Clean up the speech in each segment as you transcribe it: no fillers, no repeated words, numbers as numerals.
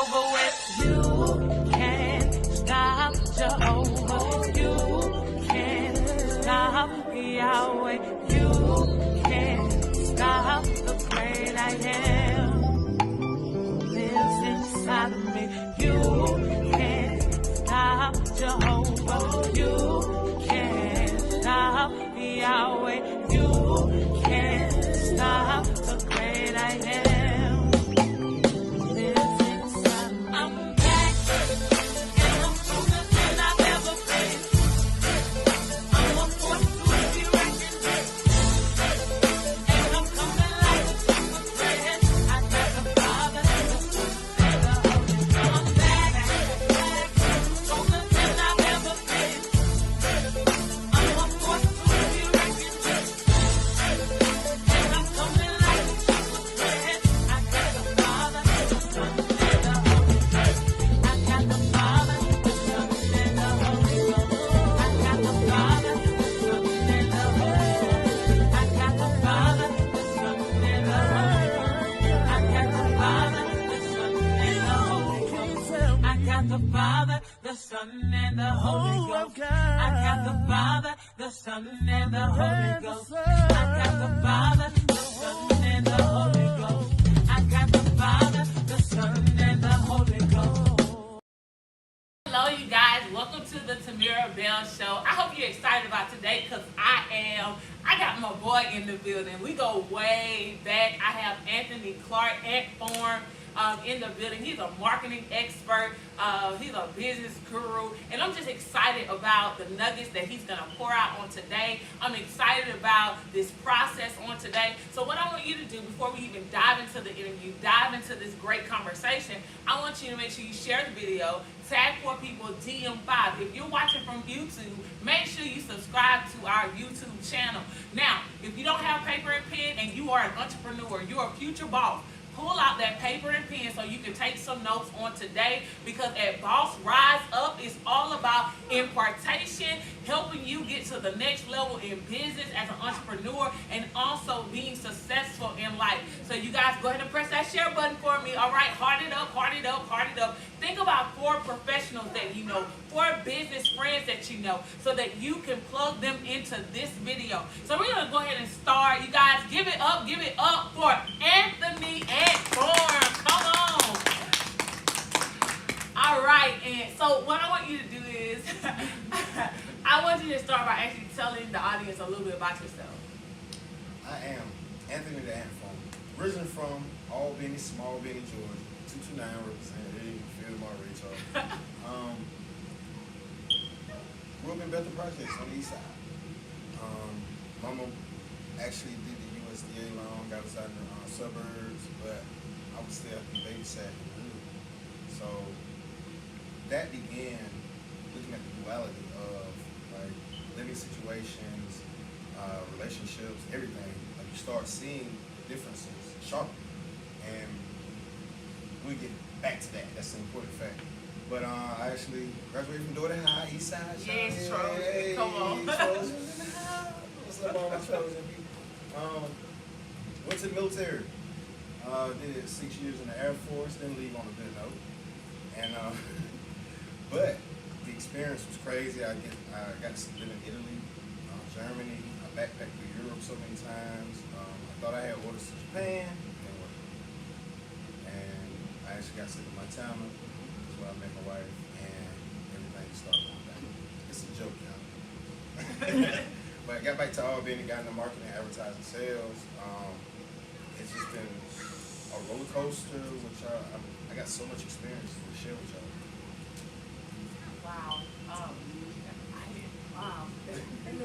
over with. You can't stop Jehovah. You can't stop Yahweh. You can't stop the great I am. Lives inside of me. You can't stop Jehovah. You can't stop Yahweh. You can't stop the great I am. Lives inside of me. I'm back and I'm stronger than I've ever been. I'm a force to be reckoned with. And I'm coming like a super threat. I got the Father, the Son, and the Holy Ghost. I'm back, stronger than I've ever been. I'm a force to be reckoned with. And I'm coming like a super threat. I got the Father, the Son, and the Holy Ghost. I got the Father, the Son, and the Holy Ghost. I got the Father, the Son, and the Holy Ghost. I got the Father, the Son, and the Holy Ghost. I got the Father, the Son, and the Holy Ghost. I got the Father, the Son, and the Holy Ghost. I got the Father, the Son, and the Holy Ghost. I got the Father, the Son, and the Holy Ghost. I got the Father, the Son, and the Holy Ghost. Hello, you guys. Welcome to the Timera Bell Show. I hope you're excited about today because I am. I got my boy in the building. We go way back. I have Anthony Clark, Antfarm, in the building. He's a marketing expert. He's a business guru. And I'm just excited about the nuggets that he's going to pour out on today. I'm excited about this process on today. So what I want you to do before we even dive into the interview, dive into this great conversation, I want you to make sure you share the video, tag 4 people, DM 5. If you're watching from YouTube, make sure you subscribe to our YouTube channel. Now, if you don't have paper and pen and you are an entrepreneur, you're a future boss, pull out that paper and pen so you can take some notes on today, because at Boss Rise Up, it's all about impartation, helping you get to the next level in business as an entrepreneur and also being successful in life. So you guys go ahead and press that share button for me. All right, heart it up, heart it up, heart it up. Think about 4 professionals that you know, 4 business friends that you know, so that you can plug them into this video. So we're going to go ahead and start. You guys, give it up for Anthony Antfarm. Come on. All right, and so what I want you to do is, I want you to start by actually telling the audience a little bit about yourself. I am Anthony the Antfarm, originally from Albany, Small Benny, Georgia, 229 represented. Feel my reach off. Grew up in Bethel Projects on the east side. Mama actually did the USDA loan, got us out in the suburbs, but I was still babysitting. So that began looking at the duality of like living situations, relationships, everything. Like you start seeing the differences sharply, and we'll get back to that. That's an important fact. But I actually graduated from Dorder High, East Side. Yes, Trojan. Come on. Trojan in the house. What's up, all my Trojan people? Went to the military. Did 6 years in the Air Force. Didn't leave on a good note. And but the experience was crazy. I got to live in Italy, Germany. I backpacked through Europe so many times. I thought I had orders to Japan. Didn't work. And I actually got sick of my time. That's where I met my wife, and everything started going down. It's a joke, y'all. But I got back to Albany, got into marketing, advertising, sales. It's just been a roller coaster, which I got so much experience to share with y'all. Wow. Wow. And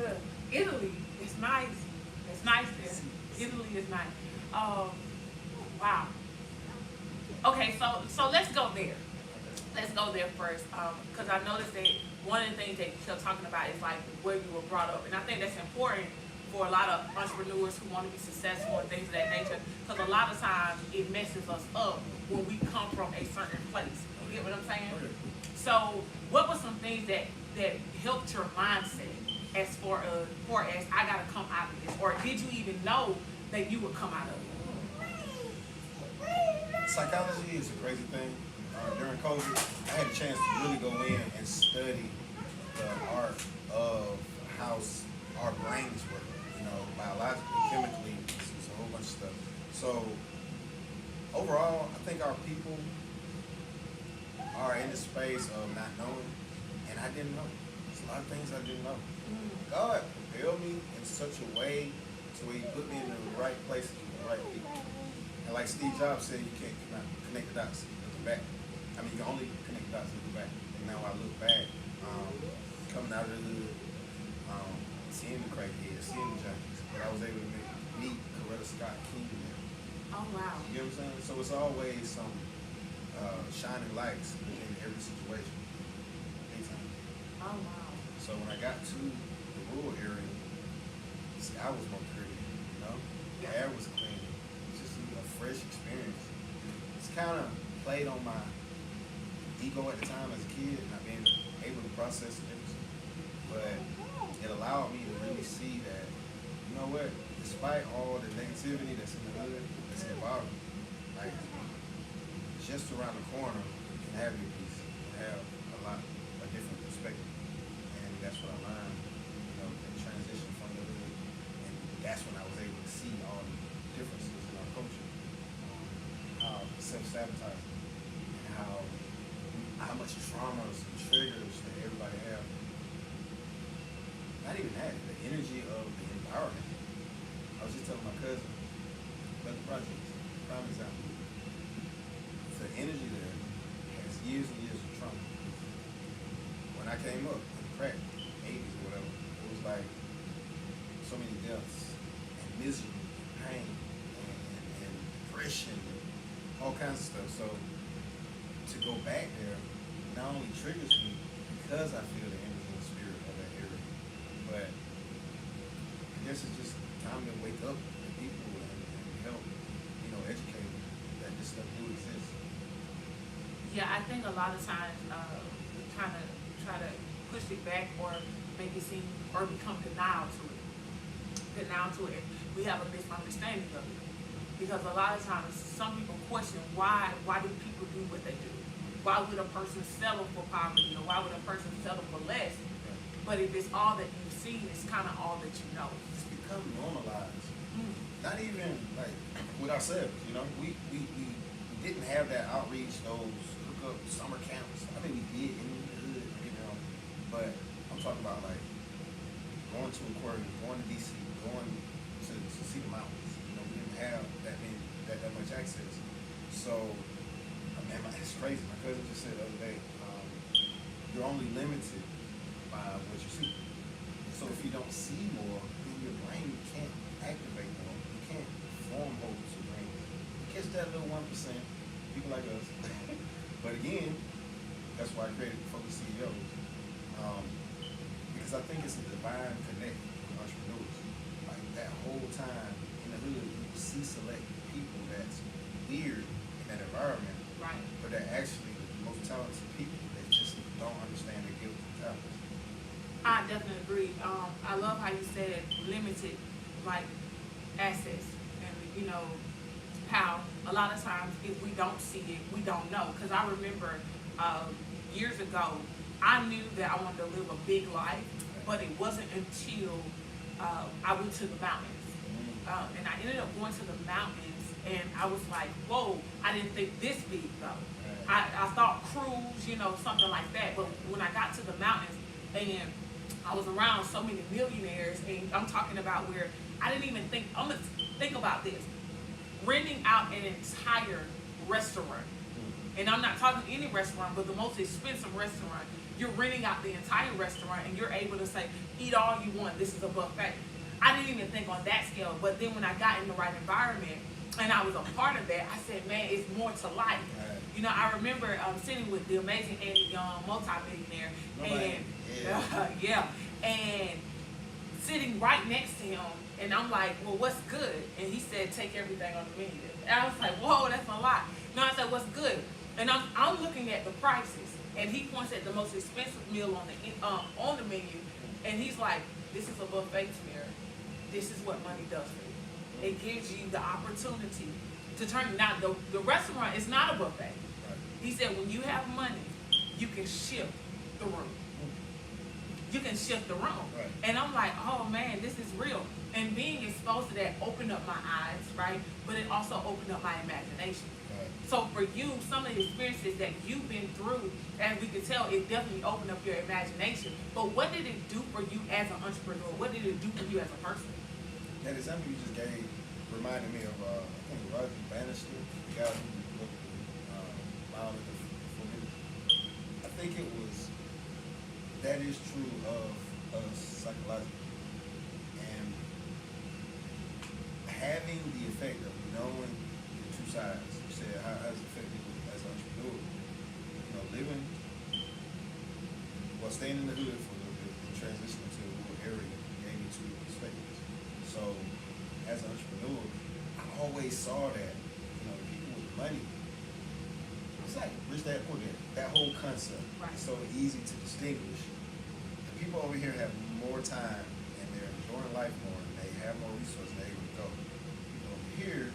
Italy is nice. It's nice there. Italy is nice. Wow. Okay, so let's go there. Let's go there first, because I noticed that one of the things that you kept talking about is like where you were brought up, and I think that's important for a lot of entrepreneurs who want to be successful and things of that nature, because a lot of times it messes us up when we come from a certain place. You get what I'm saying? So what were some things that helped your mindset as far as I gotta come out of this, or did you even know that you would come out of it? Psychology is a crazy thing. during COVID, I had a chance to really go in and study the art of how our brains work, you know, biologically, chemically, it's a whole bunch of stuff. So overall, I think our people are in the space of not knowing, and I didn't know. There's a lot of things I didn't know. God propelled me in such a way to where He put me in the right places with the right people. And like Steve Jobs said, you can't connect the dots looking back. I mean, you can only connect the dots looking back. And now I look back, coming out of the hood, seeing the crackheads, seeing the junkies, but I was able to meet Coretta Scott King there. Oh, wow. You know what I'm saying? So it's always some shining lights within every situation. Anytime. Oh, wow. So when I got to the rural area, the sky was more clear, you know? The air was clean. It's just a fresh experience. It's kind of played on my ego at the time as a kid, not being able to process it. But it allowed me to really see that, you know what, despite all the negativity that's in the hood, that's involved, like, just around the corner, you can have your peace. You can have a different perspective. And that's what I learned, you know, in transition from the hood. And that's when I was able to see all the differences in our culture. How self-sabotaging and how much traumas and triggers that everybody have. Not even that, the energy of the environment. I was just telling my cousin about the projects, prime example. The energy there has years and years of trauma. When I came up in the crack, 80s or whatever, it was like so many deaths and misery and pain and depression and all kinds of stuff. So to go back there not only triggers me because I feel the energy and spirit of that area, but I guess it's just time to wake up the people and help, you know, educate them that this stuff do exist. Yeah, I think a lot of times we kind of try to push it back or make it seem or become denial to it. We have a misunderstanding of it. Because a lot of times some people question why do people do what they do? Why would a person settle for poverty, or why would a person settle for less? But if it's all that you've seen, it's kind of all that you know. It's become normalized. Not even like with ourselves, you know. We didn't have that outreach, those hookup summer camps. I mean, we did in the hood, you know. But I'm talking about like going to aquarium, going to DC, going to see the mountains. You know, we didn't have that much access. So, man, it's crazy. My cousin just said the other day, you're only limited by what you see. So if you don't see more, then your brain can't activate more. You can't form hopes or dreams. You catch that little 1%, people like us. But again, that's why I created Focus CEOs. Because I think it's a divine connect with entrepreneurs. Like that whole time in the hood, you see select people that's weird in that environment. Right. But they're actually the most talented people that just don't understand their gifts and talents. I definitely agree. I love how you said limited, like, access. And, you know, how a lot of times if we don't see it, we don't know. Because I remember years ago, I knew that I wanted to live a big life, but it wasn't until I went to the mountains. And I ended up going to the mountains, and I was like, whoa, I didn't think this big, though. I thought cruise, you know, something like that. But when I got to the mountains, and I was around so many millionaires, and I'm talking about where I didn't even think, I'm going to think about this. Renting out an entire restaurant. And I'm not talking any restaurant, but the most expensive restaurant. You're renting out the entire restaurant, and you're able to say, eat all you want, this is a buffet. I didn't even think on that scale, but then when I got in the right environment, and I was a part of that, I said, man, it's more to life. You know, I remember sitting with the amazing Andy Young, multi-millionaire, and and sitting right next to him, and I'm like, well, what's good? And he said, take everything on the menu. And I was like, whoa, that's a lot. No, I said, what's good? And I'm looking at the prices, and he points at the most expensive meal on the menu, and he's like, this is a buffet, Timera. This is what money does for you. It gives you the opportunity to turn. Now, the restaurant is not a buffet. He said, when you have money, you can shift the room. You can shift the room. Right. And I'm like, oh man, this is real. And being exposed to that opened up my eyes, right? But it also opened up my imagination. Right. So for you, some of the experiences that you've been through, as we could tell, it definitely opened up your imagination. But what did it do for you as an entrepreneur? What did it do for you as a person? That example you just gave reminded me of, I think, Roger Bannister, the guy who looked at for me. I think it was, that is true of us psychologically. And having the effect of knowing the two sides, you said, how has it affected you as an entrepreneur? You know, living, well, staying in the hood for a little bit and transitioning to a rural area gave me two perspectives. So, as an entrepreneur, I always saw that, you know, people with money, it's like rich dad, poor dad, that whole concept. Right. It's so easy to distinguish. The people over here have more time and they're enjoying life more and they have more resources they're able to go. People over here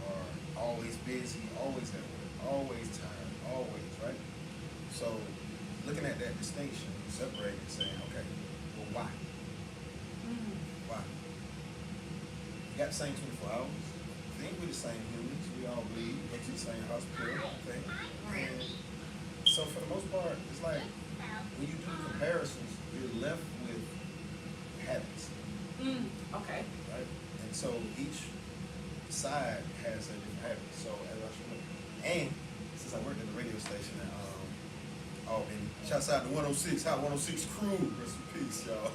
are always busy, always at work, always tired, always, right? So, looking at that distinction, separating, saying, okay, well, why? Why? You got the same 24 hours. I think we're the same humans. We all bleed, go to the same hospital, thing. And so for the most part, it's like when you do comparisons, you're left with habits. Okay. Right? And so each side has a different habit. So as I should, and since I worked at the radio station at Albany, shouts out to 106, Hot 106 crew, rest in peace, y'all.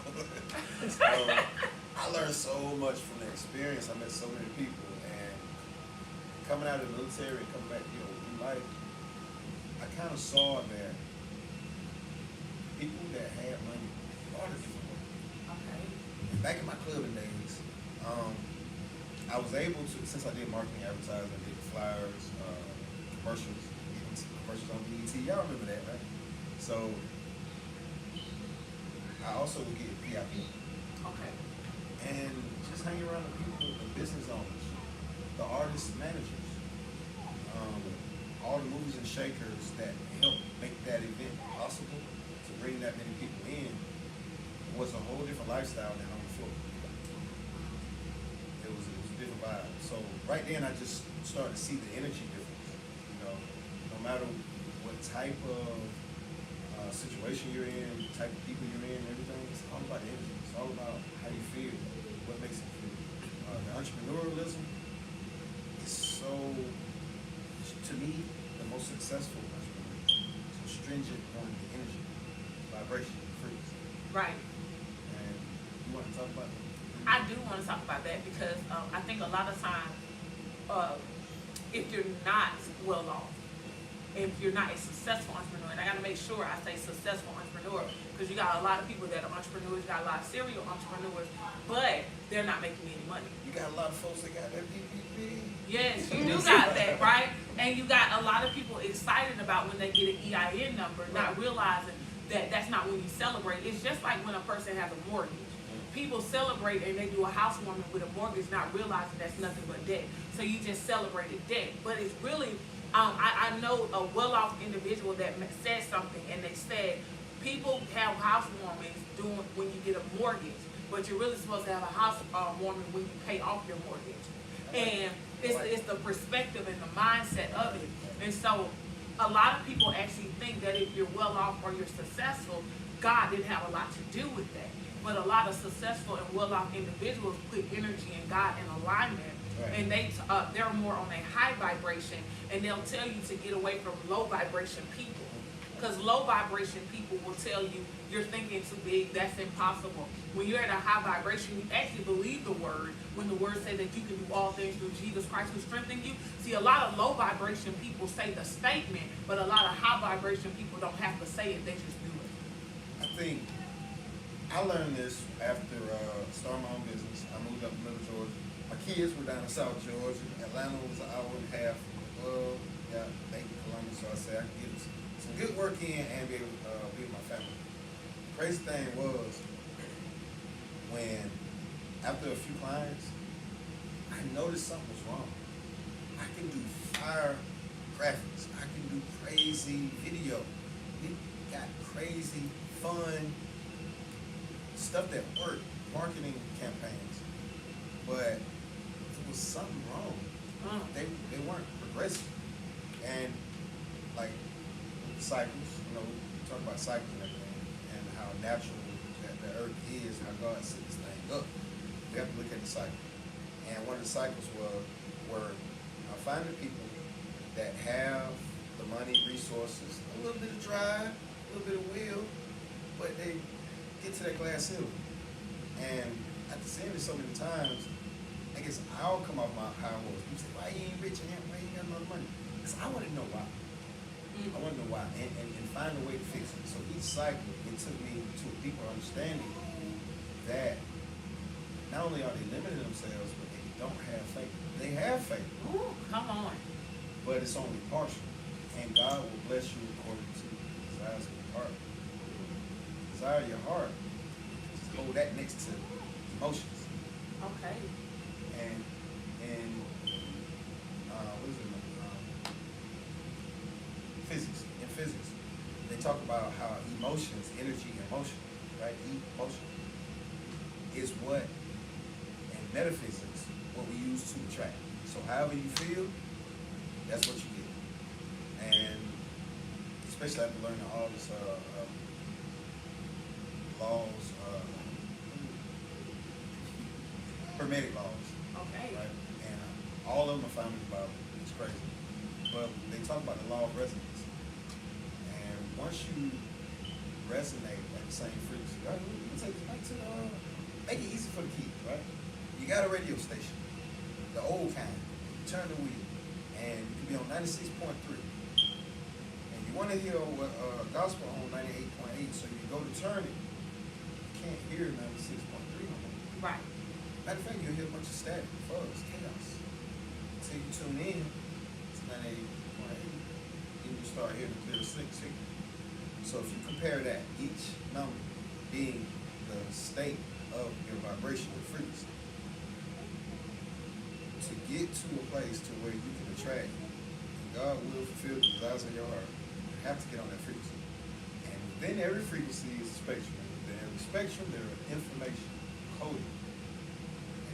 I learned so much from the experience. I met so many people, and coming out of the military and coming back, you know, in life, I kind of saw that people that had money are the different way. Okay. And back in my clubbing days, I was able to, since I did marketing, advertising, I did flyers, commercials, commercials on BET. Y'all remember that, right? So I also would get PIP. Okay. And just hanging around the people, the business owners, the artists, managers, all the movers and shakers that helped make that event possible to bring that many people in was a whole different lifestyle than on the floor. It was a different vibe. So right then I just started to see the energy difference. You know, no matter what type of situation you're in, the type of people you're in, everything, it's all about the energy. It's all about how you feel, what makes you feel. The entrepreneurialism is so, to me, the most successful entrepreneur. So stringent on the energy, vibration, frequency. Right. And you want to talk about that? I do want to talk about that because I think a lot of times, if you're not well off, if you're not a successful entrepreneur, and I got to make sure I say successful entrepreneur, because you got a lot of people that are entrepreneurs, you got a lot of serial entrepreneurs, but they're not making any money. You got a lot of folks that got that PPP. Yes, you do got that, right? And you got a lot of people excited about when they get an EIN number, not realizing that that's not when you celebrate. It's just like when a person has a mortgage. People celebrate and they do a housewarming with a mortgage, not realizing that's nothing but debt. So you just celebrated debt. But it's really, I know a well-off individual that said something, and they said, people have housewarmings doing when you get a mortgage, but you're really supposed to have a housewarming when you pay off your mortgage. And it's the perspective and the mindset of it. And so a lot of people actually think that if you're well off or you're successful, God didn't have a lot to do with that. But a lot of successful and well-off individuals put energy and God in alignment, and they're more on a high vibration, and they'll tell you to get away from low vibration people. Because low vibration people will tell you you're thinking too big, that's impossible. When you're at a high vibration, you actually believe the word. When the word says that you can do all things through Jesus Christ who strengthens you. See, a lot of low vibration people say the statement, but a lot of high vibration people don't have to say it, they just do it. I think I learned this after starting my own business. I moved up to Middle Georgia. My kids were down in South Georgia. Atlanta was an hour and a half from Macon, Columbus. So I said I could get some good work in and be able to be with my family. The crazy thing was when, after a few clients, I noticed something was wrong. I can do fire graphics. I can do crazy video. We got crazy, fun stuff that worked, marketing campaigns. But it was something wrong. They weren't progressive. And like cycles, we talk about cycles and everything, and how natural that the earth is, how God set this thing up. We have to look at the cycle. And one of the cycles were finding people that have the money, resources, a little bit of drive, a little bit of will, but they get to that glass ceiling. And after seeing it so many times, I guess I'll come off my high horse. People say, why you ain't rich and why you ain't got no money? Because I want to know why. I want to know why and find a way to fix it. So each cycle, it took me to a deeper understanding that not only are they limiting themselves, but they don't have faith. They have faith. Ooh, come on. But it's only partial. And God will bless you according to the desires of your heart. Desire of your heart. Just hold that next to emotions. Okay. And what is it? Physics. In physics, they talk about how emotions, energy, and motion, right? Emotion is what, in metaphysics, what we use to attract. So however you feel, that's what you get. And especially after learning all this laws, hermetic laws. Okay. Right? And all of them are found in the Bible. It's crazy. But they talk about the law of resonance. And once you resonate at the same frequency, right? You can take it back to make it easy for the kids, right? You got a radio station, the old kind. You turn the wheel, and you can be on 96.3. And you want to hear what gospel on 98.8, so you go to turn it. You can't hear 96.3 no more. Right. Matter of fact, you'll hear a bunch of static, fuzz, chaos. Until you tune in, it's 98.8, then you start hearing the clear signal. So if you compare that, each number being the state of your vibrational frequency, to get to a place to where you can attract, and God will fulfill the desires of your heart, you have to get on that frequency. And within every frequency is a spectrum. And within every spectrum, there are information coded.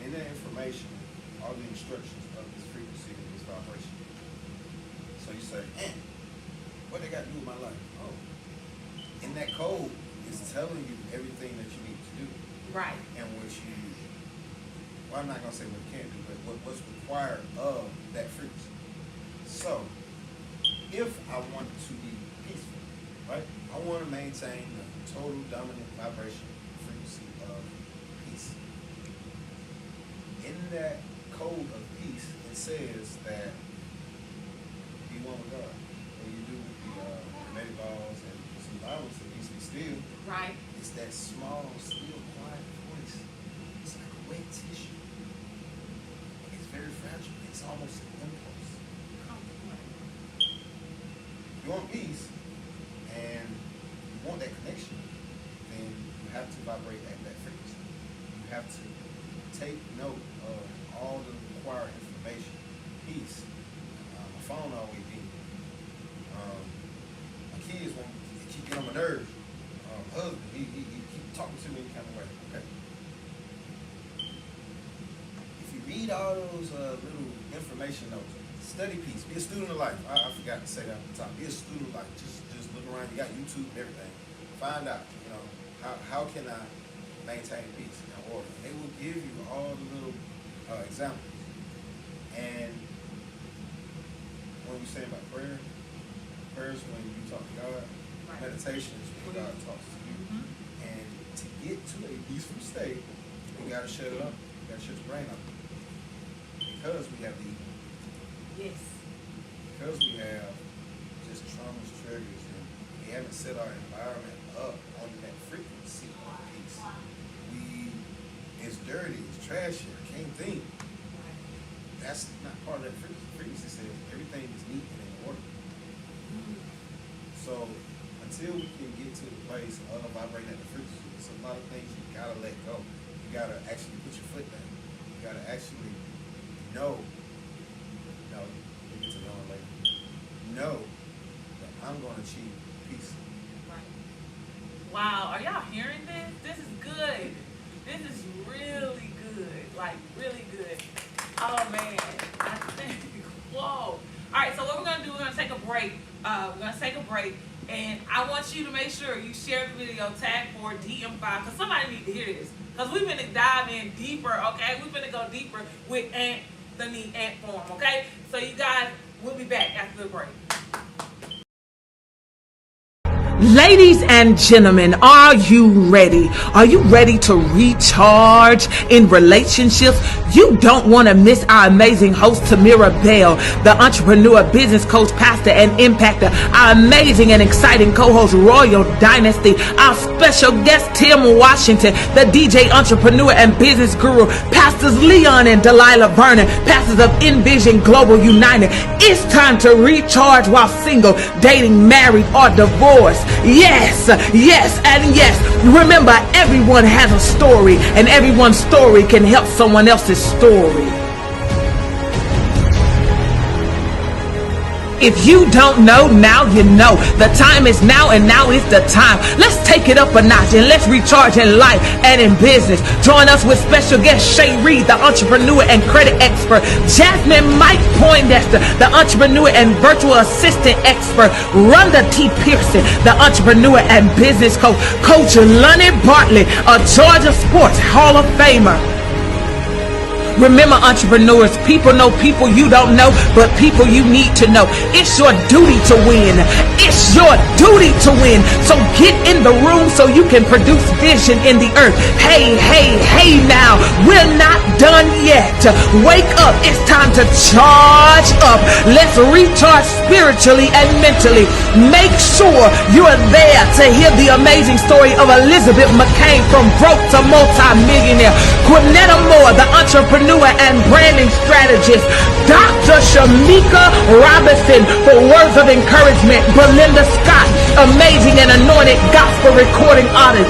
And in that information are the instructions of this frequency and this vibration. So you say, what they got to do with my life? Oh, in that code, it's telling you everything that you need to do. Right. And what you, well, I'm not going to say what you can't do, but what's required of that frequency. So, if I want to be peaceful, right? I want to maintain the total dominant vibration frequency of peace. In that code of peace, it says that be one with God. When you do the hermetic laws and some violence that needs to be still, Right. it's that small, still, quiet voice. It's like a wet tissue. It's very fragile. It's almost an impulse. If you want peace and you want that connection, then you have to vibrate at that frequency. You have to take note of all the required information. Peace. My phone always ding. My kids they keep getting on my nerves. My husband, he keep talking to me in kind of way. Okay. If you read all those little information notes, study peace. Be a student of life. I forgot to say that at the top. Be a student of life. Just look around. You got YouTube and everything. Find out. How can I maintain peace and order? They will give you all the little examples. And when we say about prayer is when you talk to God. Right. Meditation is when God talks to you. Mm-hmm. And to get to a peaceful state, you gotta shut it up. You gotta shut your brain up. Because we have the ego. Yes. Because we have just traumas, triggers, and we haven't set our environment up on that frequency of peace. It's dirty, it's trashy, I can't think. That's not part of that frequency. Frequency says everything is neat and in order. So until we can get to the place of vibrating at the frequency, there's a lot of things you gotta let go. You gotta actually put your foot down. You gotta actually know. We'll get to know it later. I'm going to achieve peace. Right. Wow, are y'all hearing this? This is good. This is really good. Like, really good. Oh, man. I think, whoa. All right, so what we're going to do, we're going to take a break. And I want you to make sure you share the video, tag for DM5, because somebody needs to hear this. Because we're going to dive in deeper, okay? We're going to go deeper with Antfarm, okay? So you guys, we'll be back after the break. Ladies and gentlemen, are you ready? Are you ready to recharge in relationships? You don't want to miss our amazing host, Timera, the entrepreneur, business coach, pastor, and impactor. Our amazing and exciting co-host, Royal Dynasty. Our special guest, Tim Washington, the DJ, entrepreneur, and business guru. Pastors Leon and Delilah Vernon, pastors of Envision Global United. It's time to recharge while single, dating, married, or divorced. Yes, yes, and yes. Remember, everyone has a story, and everyone's story can help someone else's story. If you don't know, now you know. The time is now, and now is the time. Let's take it up a notch and let's recharge in life and in business. Join us with special guest Shay Reed, the entrepreneur and credit expert. Jasmine Mike Poindexter, the entrepreneur and virtual assistant expert. Rhonda T. Pearson, the entrepreneur and business coach. Coach Lonnie Bartley, a Georgia Sports Hall of Famer. Remember, entrepreneurs, people know people you don't know, but people you need to know. It's your duty to win. It's your duty to win. So get in the room so you can produce vision in the earth. Hey, hey, hey now. We're not done yet. Wake up. It's time to charge up. Let's recharge spiritually and mentally. Make sure you're there to hear the amazing story of Elizabeth McCain from broke to multi-millionaire. Quinetta Moore, the entrepreneur and branding strategist. Dr. Shamika Robinson for words of encouragement. Belinda Scott, amazing and anointed gospel recording artist.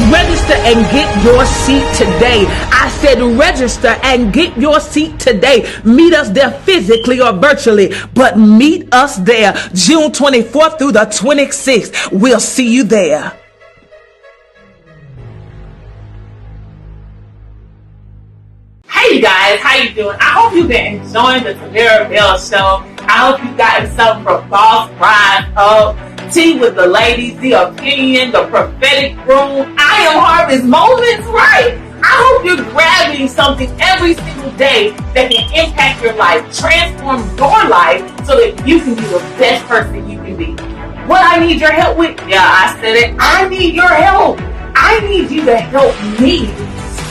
Register and get your seat today. I said register and get your seat today. Meet us there physically or virtually, but meet us there June 24th through the 26th. We'll see you there. Hey you guys, how you doing? I hope you've been enjoying the Timera show. I hope you've gotten something from Boss Rise Up, Tea with the Ladies, The Opinion, The Prophetic Room, I Am Harvest Moments, right? I hope you're grabbing something every single day that can impact your life, transform your life so that you can be the best person you can be. What I need your help with? Yeah, I said it. I need your help. I need you to help me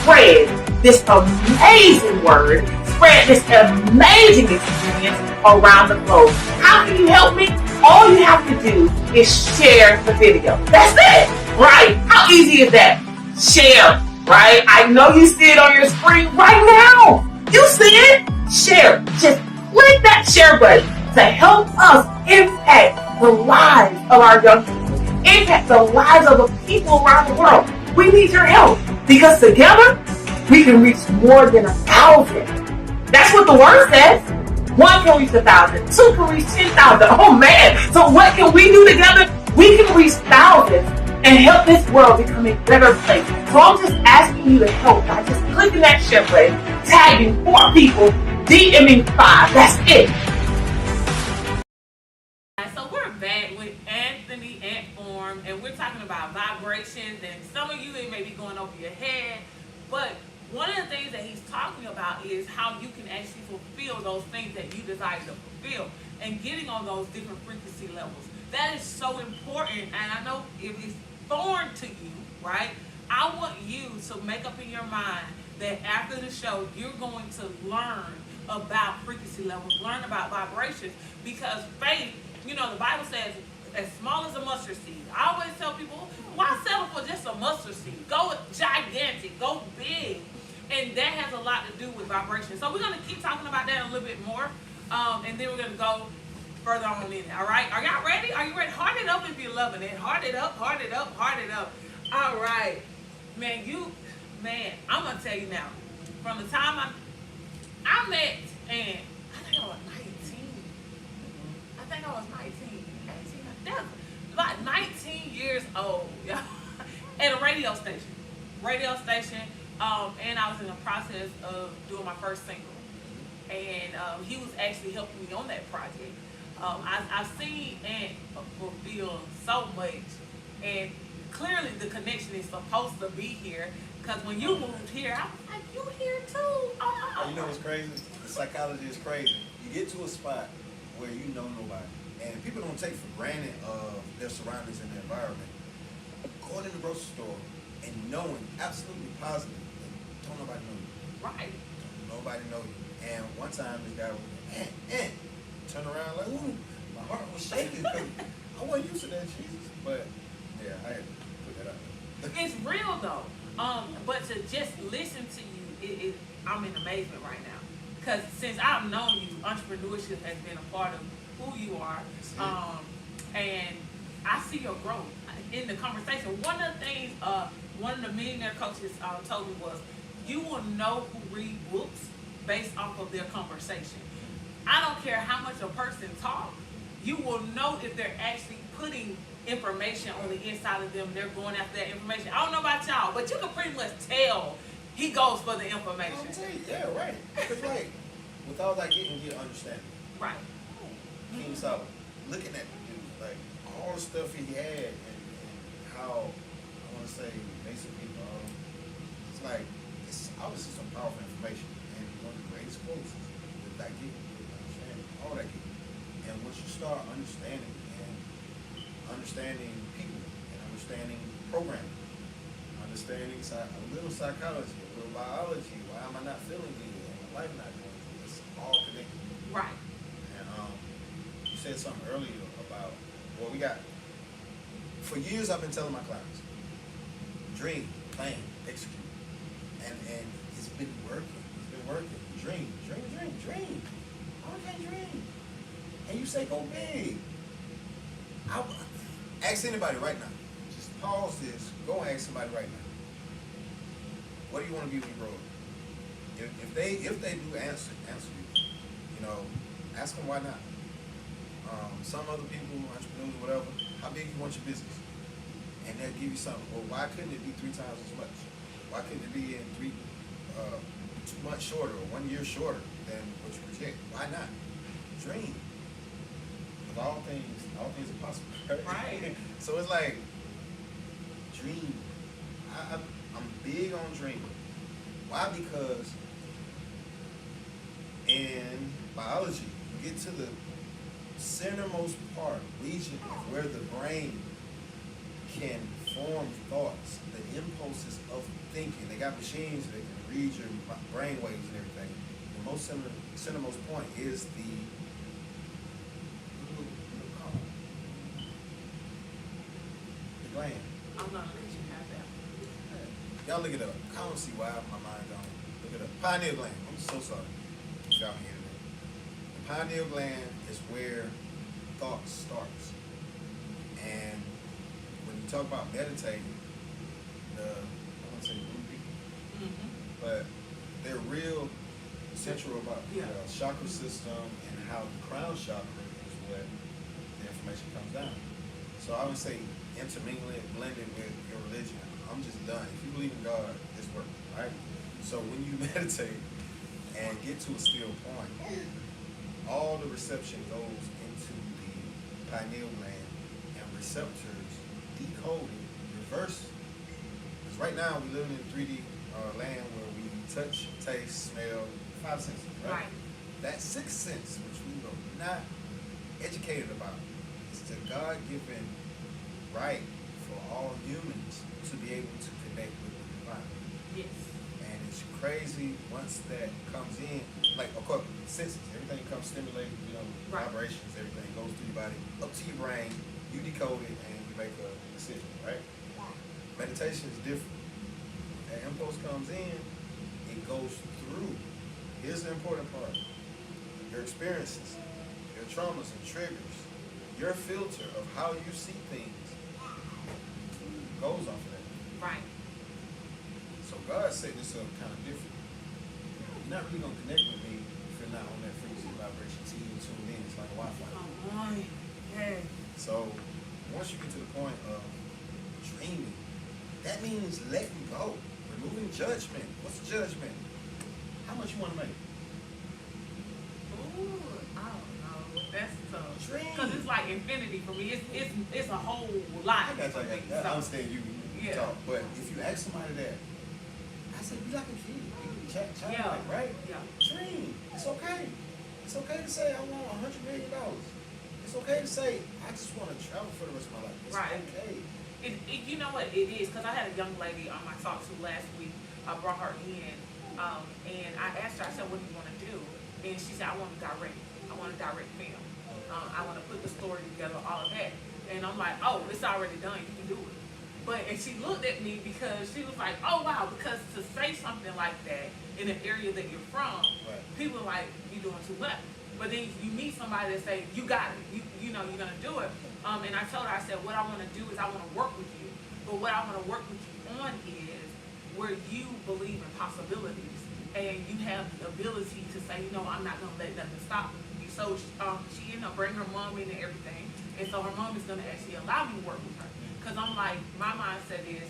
spread this amazing word, spread this amazing experience around the globe. How can you help me? All you have to do is share the video. That's it, right? How easy is that? Share, right? I know you see it on your screen right now. You see it? Share. Just click that share button to help us impact the lives of our young people, impact the lives of the people around the world. We need your help because together, we can reach more than 1,000. That's what the word says. 1 can reach 1,000. 2 can reach 10,000. Oh man. So what can we do together? We can reach thousands and help this world become a better place. So I'm just asking you to help by just clicking that share button, tagging 4 people, DMing 5. That's it. So we're back with Antfarm, and we're talking about vibrations, and some of you, it may be going over your head, but one of the things that he's talking about is how you can actually fulfill those things that you desire to fulfill and getting on those different frequency levels. That is so important, and I know if it's foreign to you, right, I want you to make up in your mind that after the show, you're going to learn about frequency levels, learn about vibrations, because faith, you know, the Bible says, as small as a mustard seed. I always tell people, why settle for just a mustard seed? Go gigantic, go big. And that has a lot to do with vibration. So we're going to keep talking about that a little bit more. And then we're going to go further on in it. All right? Are y'all ready? Are you ready? Heart it up if you're loving it. Heart it up, heart it up, heart it up. All right. Man, I'm going to tell you now. From the time I met, and I think I was 19. That's Oh, yeah. At a radio station. Radio station. And I was in the process of doing my first single. And he was actually helping me on that project. I've seen Ant fulfill so much. And clearly the connection is supposed to be here. Because when you moved here, I was like, you here too? Oh. You know what's crazy? The psychology is crazy. You get to a spot where you know nobody. And people don't take for granted their surroundings and their environment. Going in the grocery store and knowing absolutely positive that don't nobody know you. Right. Don't nobody know you. And one time this guy was like, turn around like, ooh, my heart was shaking because I wasn't used to that, Jesus. But yeah, I had to put that out there. It's real though. But to just listen to you, I'm in amazement right now. Because since I've known you, entrepreneurship has been a part of who you are. And I see your growth in the conversation. One of the things, one of the millionaire coaches told me was, you will know who read books based off of their conversation. I don't care how much a person talks, you will know if they're actually putting information on the inside of them, they're going after that information. I don't know about y'all, but you can pretty much tell he goes for the information. I'll tell you, yeah, right. Because like, with all that getting your understanding. Right. King Solomon, looking at the dude, like all the stuff he had and how, I want to say, basically, it's like, it's obviously some powerful information. And one of the greatest quotes is with that getting, with understanding, all that getting. And once you start understanding people and understanding programming, understanding a little psychology, a little biology, why am I not feeling good and my life not going good? It's all connected. Right. And you said something earlier about, well, we got, for years I've been telling my clients, dream, plan, execute. And it's been working. It's been working. Dream. Okay, dream. And you say go big. Ask anybody right now. Just pause this. Go and ask somebody right now. What do you want to be when you grow up? If they do answer you, you know, ask them why not. Some other people, entrepreneurs, whatever, how big you want your business? And they'll give you something. Well, why couldn't it be 3 times as much? Why couldn't it be in 2 months shorter or 1 year shorter than what you project? Why not? Dream. Because all things are possible. Right. So it's like, dream. I'm big on dreaming. Why? Because in biology, you get to the centermost part, region of where the brain can form thoughts, the impulses of thinking. They got machines that can read your brain waves and everything. The most centermost point is the gland. I'm gonna let you have that. Y'all look it up. I don't see why my mind gone. Look it up. Pineal gland. I'm so sorry. Y'all hear that. The pineal gland is where thought starts. And when you talk about meditating, I want to say movie, but they're real central about the chakra system and how the crown chakra is what the information comes down. So I would say intermingle it, blend it with your religion. I'm just done. If you believe in God, it's working, right? So when you meditate and get to a still point, all the reception goes into the pineal gland and receptors decode it, reverse. Because right now we live in a 3D land where we touch, taste, smell, 5 senses, right? That 6th sense, which we are not educated about, is the God-given right for all humans to be able to connect with the divine. Yes. And it's crazy once that comes in, like, of course, senses, everything comes stimulated, you know, vibrations, everything goes through your body, up to your brain, you decode it, and you make a decision, right? Meditation is different. That impulse comes in, it goes through. Here's the important part. Your experiences, your traumas and triggers, your filter of how you see things goes off of that. Right. So God set this up kind of different. You're not really going to connect with me if you're not on that frequency vibration. See, you tune in, it's like a Wi-Fi. Come on. Yeah. So once you get to the point of dreaming. That means letting go, removing judgment. What's judgment? How much you want to make? Ooh, I don't know. That's tough. Dream. Because it's like infinity for me. It's a whole lot. I got you. I understand you talk, but if you ask somebody that, I said, be like a kid. Childlike, right? Yeah. Dream. It's okay. It's okay to say I want $100 million. It's okay to say I just want to travel for the rest of my life. It's okay. You know what it is? Because I had a young lady on my talk to last week. I brought her in, and I asked her. I said, "What do you want to do?" And she said, "I want to direct. I want to direct film. I want to put the story together, all of that." And I'm like, "Oh, it's already done. You can do it." And she looked at me because she was like, "Oh wow," because to say something like that in an area that you're from, people are like, "You doing too much." But then you meet somebody that say, "You got it. You know you're gonna do it." And I told her, I said, "What I want to do is I want to work with you, but what I want to work with you on is where you believe in possibilities and you have the ability to say, you know, I'm not gonna let nothing stop you." So she ended up bringing her mom in and everything, and so her mom is gonna actually allow me to work with her. Because I'm like, my mindset is,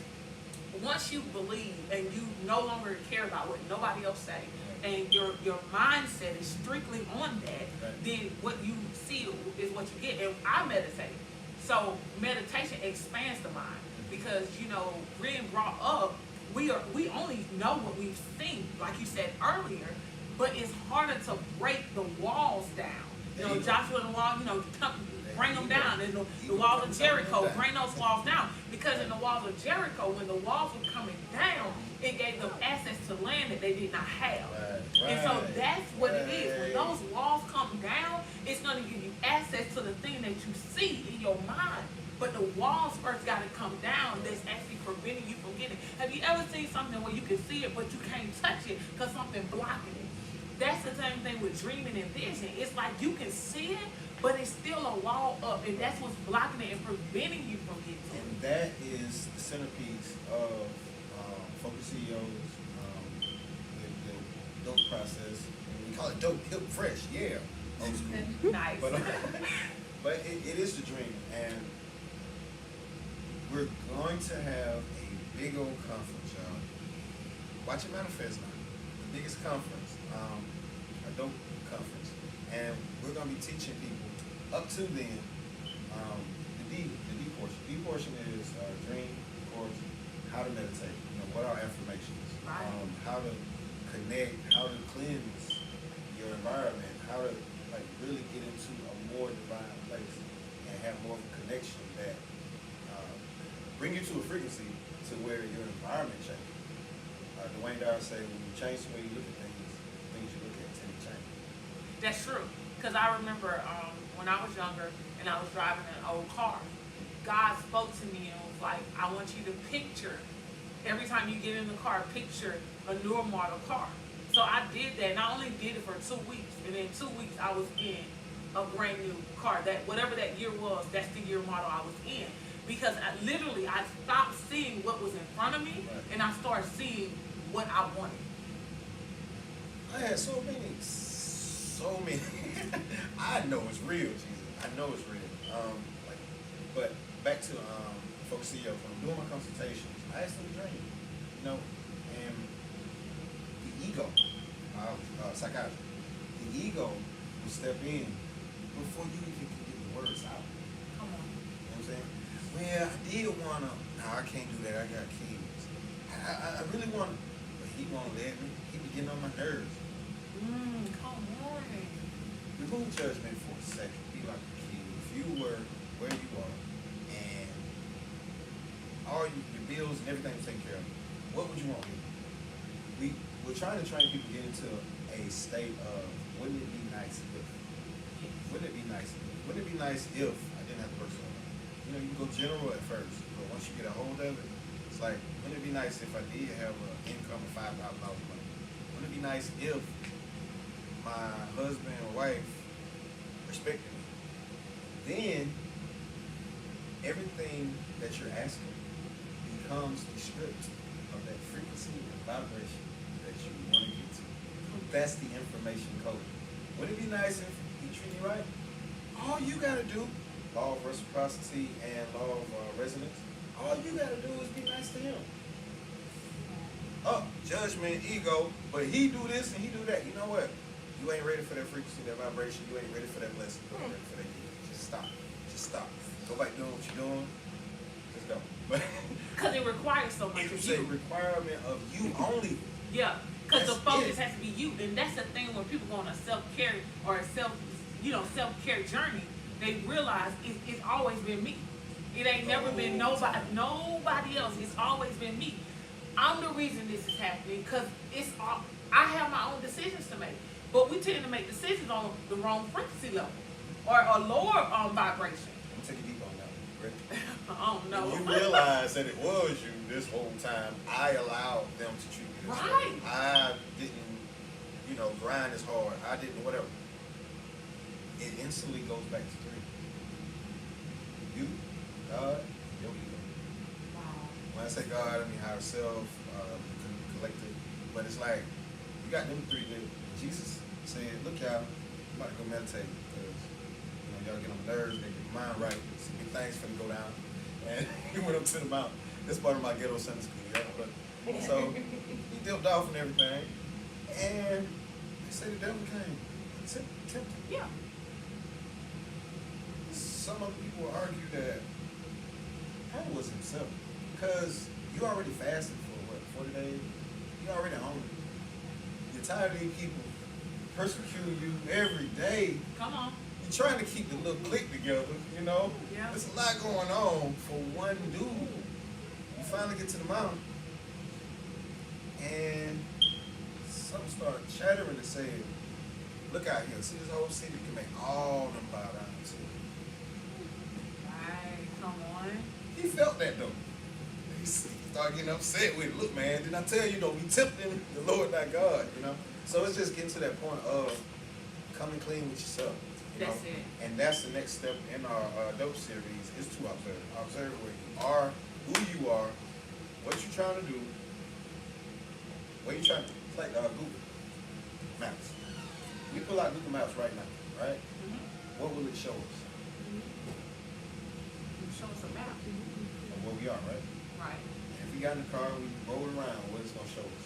once you believe and you no longer care about what nobody else say, and your mindset is strictly on that, then what you see is what you get. And I meditate. So meditation expands the mind because, you know, being brought up, we only know what we've seen, like you said earlier, but it's harder to break the walls down. You know, Joshua and the wall, you know, bring them down. And the walls of Jericho, bring those walls down. Because in the walls of Jericho, when the walls were coming down, it gave them access to land that they did not have. And so that's what it is. When those walls come down, it's going to give you access to the thing that you see in your mind. But the walls first got to come down that's actually preventing you from getting it. Have you ever seen something where you can see it, but you can't touch it because something blocking it? That's the same thing with dreaming and vision. It's like you can see it, but it's still a wall up, and that's what's blocking it and preventing you from getting it. And that is the centerpiece of Focus CEOs, the dope process. We call it dope, hip, fresh, yeah. Old school. Nice. But it is the dream, and we're going to have a big old conference, y'all. Watch it manifest now. The biggest conference, a dope conference, and we're going to be teaching people up to then the D portion. D portion is dream, of course, how to meditate. You know, what are affirmations? How to connect, how to cleanse your environment, how to like really get into a more divine place and have more of a connection that bring you to a frequency to where your environment changes. Dwayne Dyer say when you change the way you look at things you look at tend to change. That's true. Because I remember when I was younger and I was driving an old car, God spoke to me and was like, I want you to picture, every time you get in the car, picture a newer model car. So I did that, and I only did it for 2 weeks. And in 2 weeks, I was in a brand new car. That whatever that year was, that's the year model I was in. Because I stopped seeing what was in front of me, and I started seeing what I wanted. I had so many. I know it's real, Jesus. I know it's real. But back to Focus CEO. When I'm doing my consultations, I ask them to dream. You know, and the ego, psychiatry, the ego will step in before you even can get the words out. Come on. You know what I'm saying? Well, I did wanna. No, I can't do that. I got kids. I really wanna, but he won't let me. He be getting on my nerves. Come on. Remove judgment for a second. Be like a kid. If you were where you are and all your bills and everything was taken care of, what would you want? We're trying to train people to get into a state of, wouldn't it be nice if? Wouldn't it be nice if? Wouldn't it be nice if I didn't have to work so hard? You know, you go general at first, but once you get a hold of it, it's like, wouldn't it be nice if I did have an income of $5,000 a month? Wouldn't it be nice if my husband or wife respected me? Then everything that you're asking becomes the script of that frequency and vibration that you want to get to. That's the information code. Wouldn't it be nice if he treated you right? All you gotta do, law of reciprocity and law of resonance, All you gotta do is be nice to him. Judgment, ego, but he do this and he do that. You know what? You ain't ready for that frequency, that vibration. You ain't ready for that blessing. You ain't ready for that gift. Just stop. Just stop. Go back doing what you're doing. Just go. Because it requires so much of It's you. a requirement of you only. Yeah, because the That's focus it. has to be you, and that's the thing when people go on a self-care or a self-care journey, they realize it's always been me. It ain't never been nobody else. It's always been me. I'm the reason this is happening because I have my own decisions to make. But we tend to make decisions on the wrong frequency level or a lower vibration. I'm taking deep on that. Ready? Oh no. You realize that it was you this whole time. I allowed them to treat me this way. Right. I didn't, grind as hard. I didn't whatever. It instantly goes back to three. You, God, your ego. Wow. When I say God, I mean higher self, collective. But it's like, you got them three that Jesus said, look y'all, I'm about to go meditate because y'all get on nerves, they get your mind right, some big things finna go down. And he went up to the mountain. That's part of my ghetto Sunday school, but so he dipped off and everything. And they say the devil came. Tempted. Yeah. Some other people will argue that Paul was himself. Because you already fasted for 40 days? You already hungry. You're tired of these people persecuting you every day. Come on. You're trying to keep the little clique together, Yeah. There's a lot going on for one dude. You finally get to the mountain, and something started chattering and saying, look out here, see this whole city can make all them bow down to you. Right, come on. He felt that though. He started getting upset with it. Look, man, didn't I tell you, don't be tempting the Lord thy God, So it's just getting to that point of coming clean with yourself. That's it. And that's the next step in our dope series is to observe. Observe where you are, who you are, what you're trying to do, what you're trying to do. It's like Google Maps. We pull out Google Maps right now, right? Mm-hmm. What will it show us? Show us a map. Of where we are, right? Right. And if we got in the car and we roll around, what it's going to show us?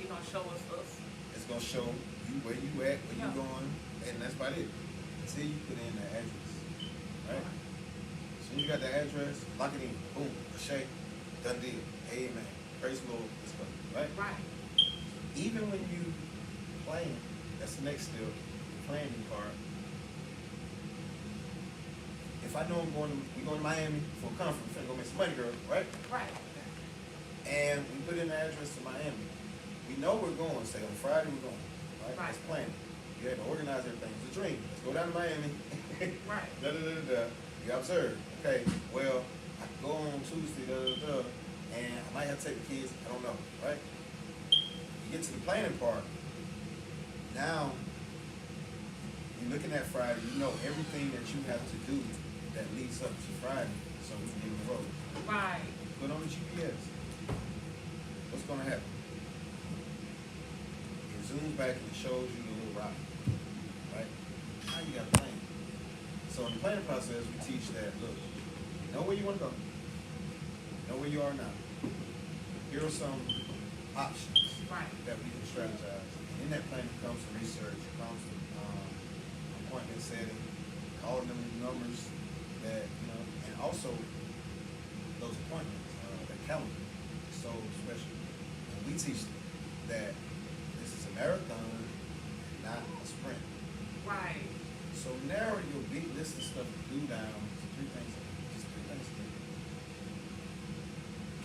It's going to show us us. It's going to show you where you at, where you Yeah. going, and that's about it. Until you put in the address, right? So you got the address, lock it in, boom, shake, done deal. Amen. Praise the Lord, let's go, right? Right. Even when you plan, that's the next step, the planning part. If I know we're going to Miami for a conference, we're going to go make some money, girl, right? Right. And we put in the address to Miami. We know we're going, say on Friday we're going, right? Right. Let's plan it. You had to organize everything. It's a dream. Let's go down to Miami. Right. You observe. Okay, well, I can go on Tuesday, and I might have to take the kids. I don't know, right? You get to the planning part. Now, you're looking at Friday. You know everything that you have to do that leads up to Friday, so we can get on the road. Right. Put on the GPS. What's going to happen? It zooms back and it shows you the little route. Right? Now you got a plan. So in the planning process, we teach that, look, you know where you want to go. You know where you are now. Here are some options Right. that we can strategize. And in that planning comes the research, comes the appointment setting, calling them numbers that, and also those appointments, that calendar is so special. And we teach that this is a marathon, not a sprint. Right. So narrow your big list of stuff to do down to three things to do.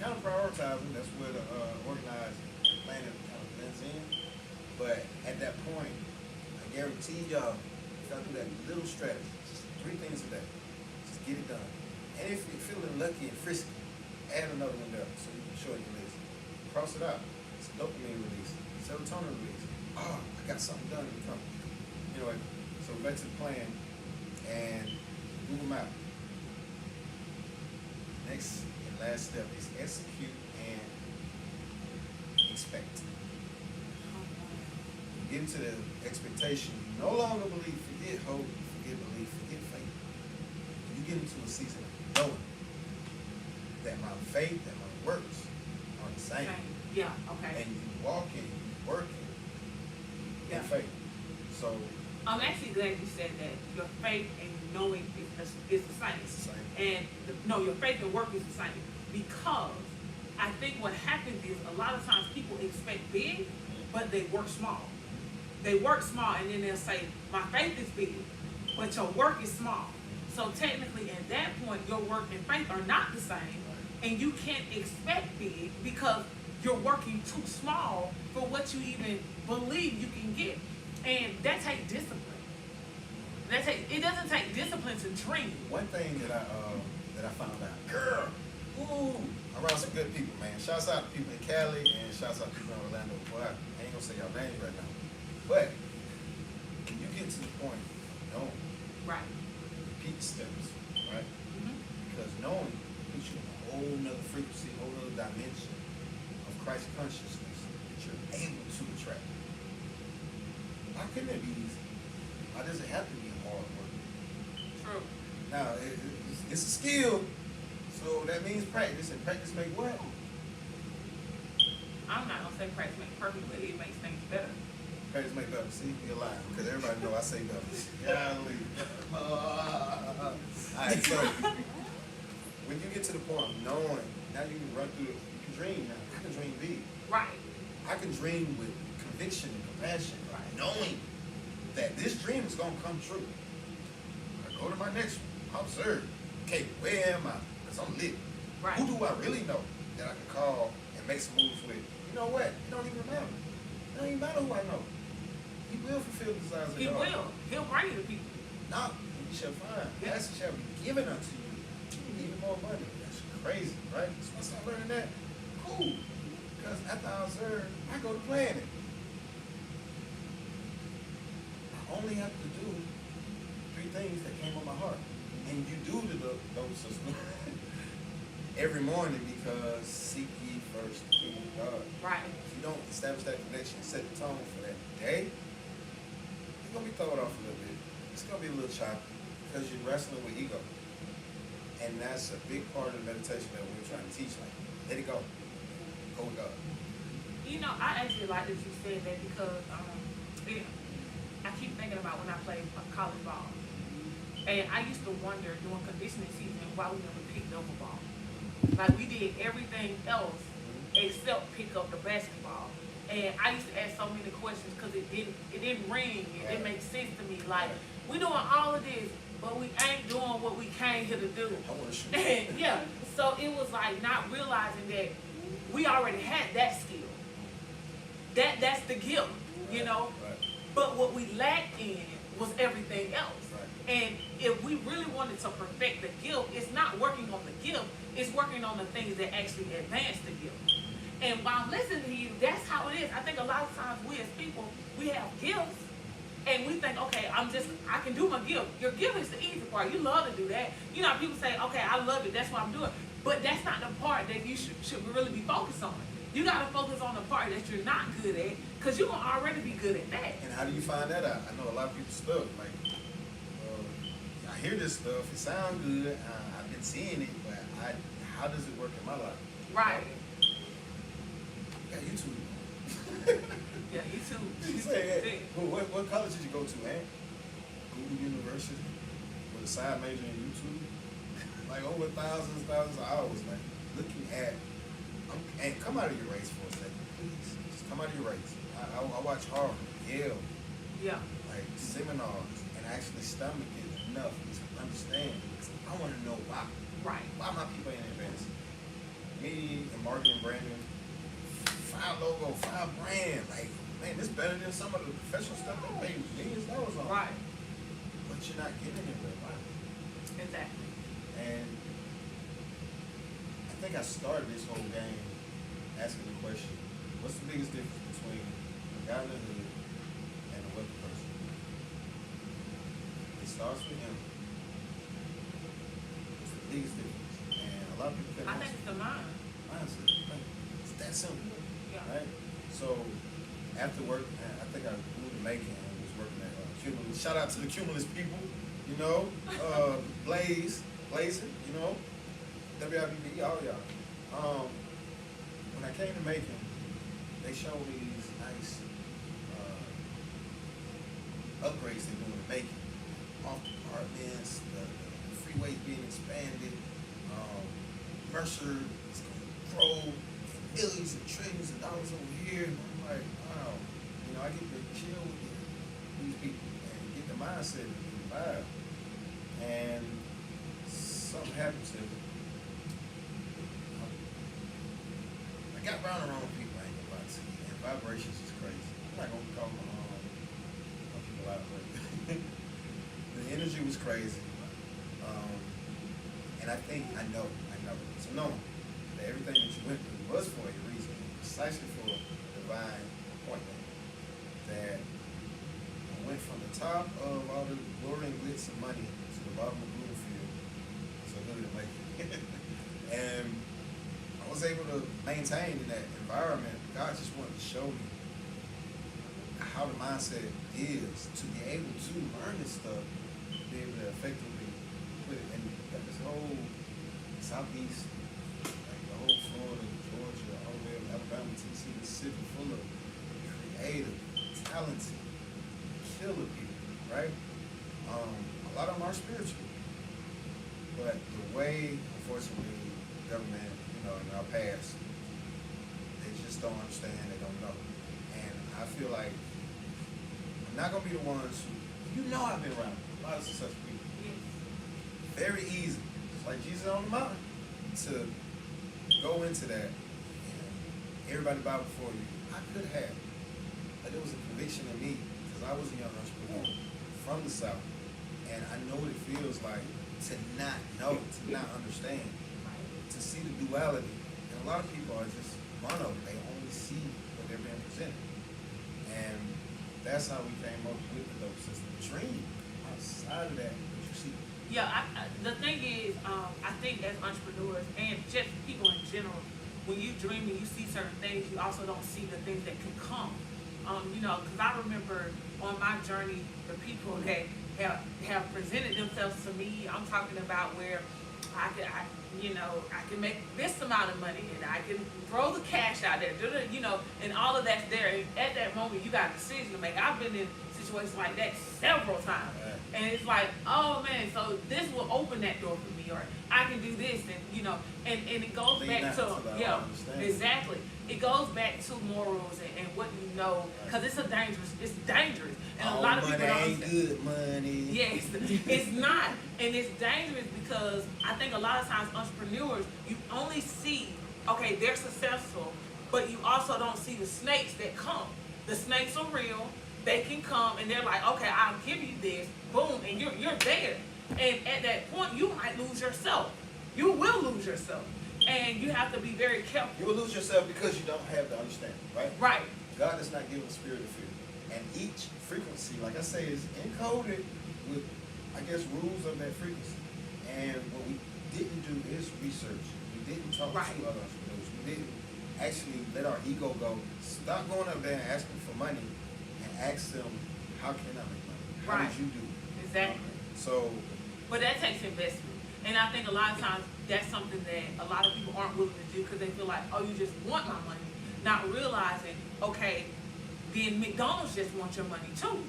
Kind of prioritizing, that's where the organized planning kind of blends in. But at that point, I guarantee y'all, if y'all do that little strategy, just 3 things a day, just get it done. And if you're feeling lucky and frisky, add another one there so you can shorten your list. Cross it out. It's a dopamine release, serotonin release. Oh, I got something done in the company. Anyway, so back to the plan and Google Map. Next and last step is execute and expect. Get into the expectation. You no longer believe, forget hope, forget belief, forget faith. You get into a season of knowing. that my faith and my works are the same. Yeah, okay. And you walking, working in faith. So I'm actually glad you said that. Your faith and knowing is the same. it's the same. And your faith and work is the same. Because I think what happens is a lot of times people expect big, but they work small. They work small and then they'll say, my faith is big, but your work is small. So technically at that point, your work and faith are not the same. And you can't expect big because you're working too small for what you even believe you can get. And that takes discipline. It doesn't take discipline to dream. One thing that I found out, girl, I'm around some good people, man. Shouts out to people in Cali and shouts out to people in Orlando. Boy, I ain't gonna say y'all names right now. But when you get to the point of knowing, Right. repeat the steps, right? Mm-hmm. Because knowing puts you in a whole nother frequency, a whole nother dimension of Christ consciousness that you're able to attract. How can it be easy? Why does it have to be hard work? True. Now, it's a skill, so that means practice, and practice make what? I'm not gonna say practice makes perfect, but it makes things better. Practice make better. See, you're lying, because everybody know I say better. Golly. Alright, so when you get to the point of knowing, now you can run through it. You can dream now. I can dream big. Right. I can dream with conviction and compassion, knowing that this dream is gonna come true. I go to my next one. I observe. Okay, where am I? Because I'm lit. Right. Who do I really know that I can call and make some moves with? You know what? It don't even matter. It don't even matter who I know. He will fulfill the desires of He your heart. will. He'll bring you to people. Knock, and you shall find. Ask, and shall be given unto you. Even more money. That's crazy, right? So once I learned that, cool. Because after I observe, I go to planning. I only have to do 3 things that came on my heart. And you do those systems every morning because seek ye first the kingdom of God. Right. If you don't establish that connection, set the tone for that day, you're going to be thrown off a little bit. It's going to be a little choppy because you're wrestling with ego. And that's a big part of the meditation that we're trying to teach. Like, let it go. Go with God. You know, I actually like that you said that because I keep thinking about when I played college ball. And I used to wonder during conditioning season why we never picked up a ball. Like we did everything else except pick up the basketball. And I used to ask so many questions because it didn't ring. It didn't make sense to me. Like we doing all of this, but we ain't doing what we came here to do. I want to shoot. And yeah, so it was like not realizing that we already had that skill. That's the gift, you know. Right. But what we lacked in was everything else. Right. And if we really wanted to perfect the gift, it's not working on the gift, it's working on the things that actually advance the gift. And while I'm listening to you, that's how it is. I think a lot of times we as people, we have gifts and we think, okay, I can do my gift. Your gift is the easy part. You love to do that. You know, people say, okay, I love it, that's what I'm doing. But that's not the part that you should really be focused on. You got to focus on the part that you're not good at because you're going to already be good at that. And how do you find that out? I know a lot of people stuck. Like, I hear this stuff. It sounds good. I've been seeing it, but how does it work in my life? Right. Yeah, YouTube. Yeah, YouTube. You say, hey, what college did you go to, man? Google University with a side major in YouTube. Like over thousands of hours. Like looking at, and come out of your race for a second, please. Just come out of your race. I watch Harvard, Yale, Yeah. like seminars, and actually stomach it enough to understand. I want to know why. Right. Why my people ain't advancing? Me and marketing, branding, 5 logo, 5 brand. Like, man, this better than some of the professional stuff that pay millions of dollars on. Right. But you're not getting anywhere. Why? Exactly. And I think I started this whole game asking the question, what's the biggest difference between a guy in the hood and a wealthy person? It starts with him. What's the biggest difference? And a lot of people I think it's the mind. mindset. Like, it's that simple. Yeah. Right? So after work, I think I moved to Macon and was working at Cumulus. Shout out to the Cumulus people, you know, Blazing, you know. WIBB, all y'all. When I came to Macon, they showed me these nice upgrades they're doing to Macon. Off apartments, the freeways being expanded. Mercer is going to grow millions and trillions of dollars over here. And I'm like, wow, you know, I get to chill with these people and get the mindset and the vibe. And something happened to me. I got around the wrong people, I ain't gonna lie to you. And vibrations is crazy. I'm not gonna call my people out, but the energy was crazy. And I think I know. So knowing that everything that you went through was for a reason, precisely for a divine appointment. That I went from the top of all the glory and glitz and money to the bottom of the blue field. So good to make it. And I was able to maintain in that environment. God just wanted to show me how the mindset is to be able to learn this stuff, be able to effectively put it in this whole southeast, like the whole Florida, Georgia, all the way up Alabama, Tennessee, Mississippi, full of creative, talented, killer people, right? A lot of them are spiritual, but the way, unfortunately, government, you know, in our past, they just don't understand, they don't know. And I feel like I'm not gonna be the ones who, you know, I've been around a lot of successful people. Very easy, just like Jesus on the mountain, to go into that and everybody bow before you. I could have, but there was a conviction in me because I was a young entrepreneur from the South, and I know what it feels like to not know, to not understand, to see the duality. And a lot of people are just mono; they only see what they're being presented, and that's how we came up with the dope system. Dream outside of that, what you see. Yeah, the thing is, I think as entrepreneurs and just people in general, when you dream and you see certain things, you also don't see the things that can come. You know, because I remember on my journey, the people that have presented themselves to me, I'm talking about where I can make this amount of money and I can throw the cash out there, you know, and all of that's there. And at that moment, you got a decision to make. I've been in situations like that several times. And it's like, oh man, so this will open that door for me, or I can do this, and you know, and it goes back to exactly. It goes back to morals and what you know, because it's dangerous, and a lot of people don't ain't good money. Yes, it's not, and it's dangerous because I think a lot of times entrepreneurs, you only see, okay, they're successful, but you also don't see the snakes that come. The snakes are real. They can come and they're like, okay, I'll give you this, boom, and you're there. And at that point, you might lose yourself. You will lose yourself. And you have to be very careful. You will lose yourself because you don't have the understanding, right? Right. God does not give a spirit of fear. And each frequency, like I say, is encoded with, I guess, rules of that frequency. And what we didn't do is research. We didn't talk to other entrepreneurs. We didn't actually let our ego go. Stop going up there and asking for money. Ask them, how can I make money? How did you do it? Exactly. So, but that takes investment. And I think a lot of times that's something that a lot of people aren't willing to do because they feel like, oh, you just want my money. Not realizing, okay, then McDonald's just wants your money too.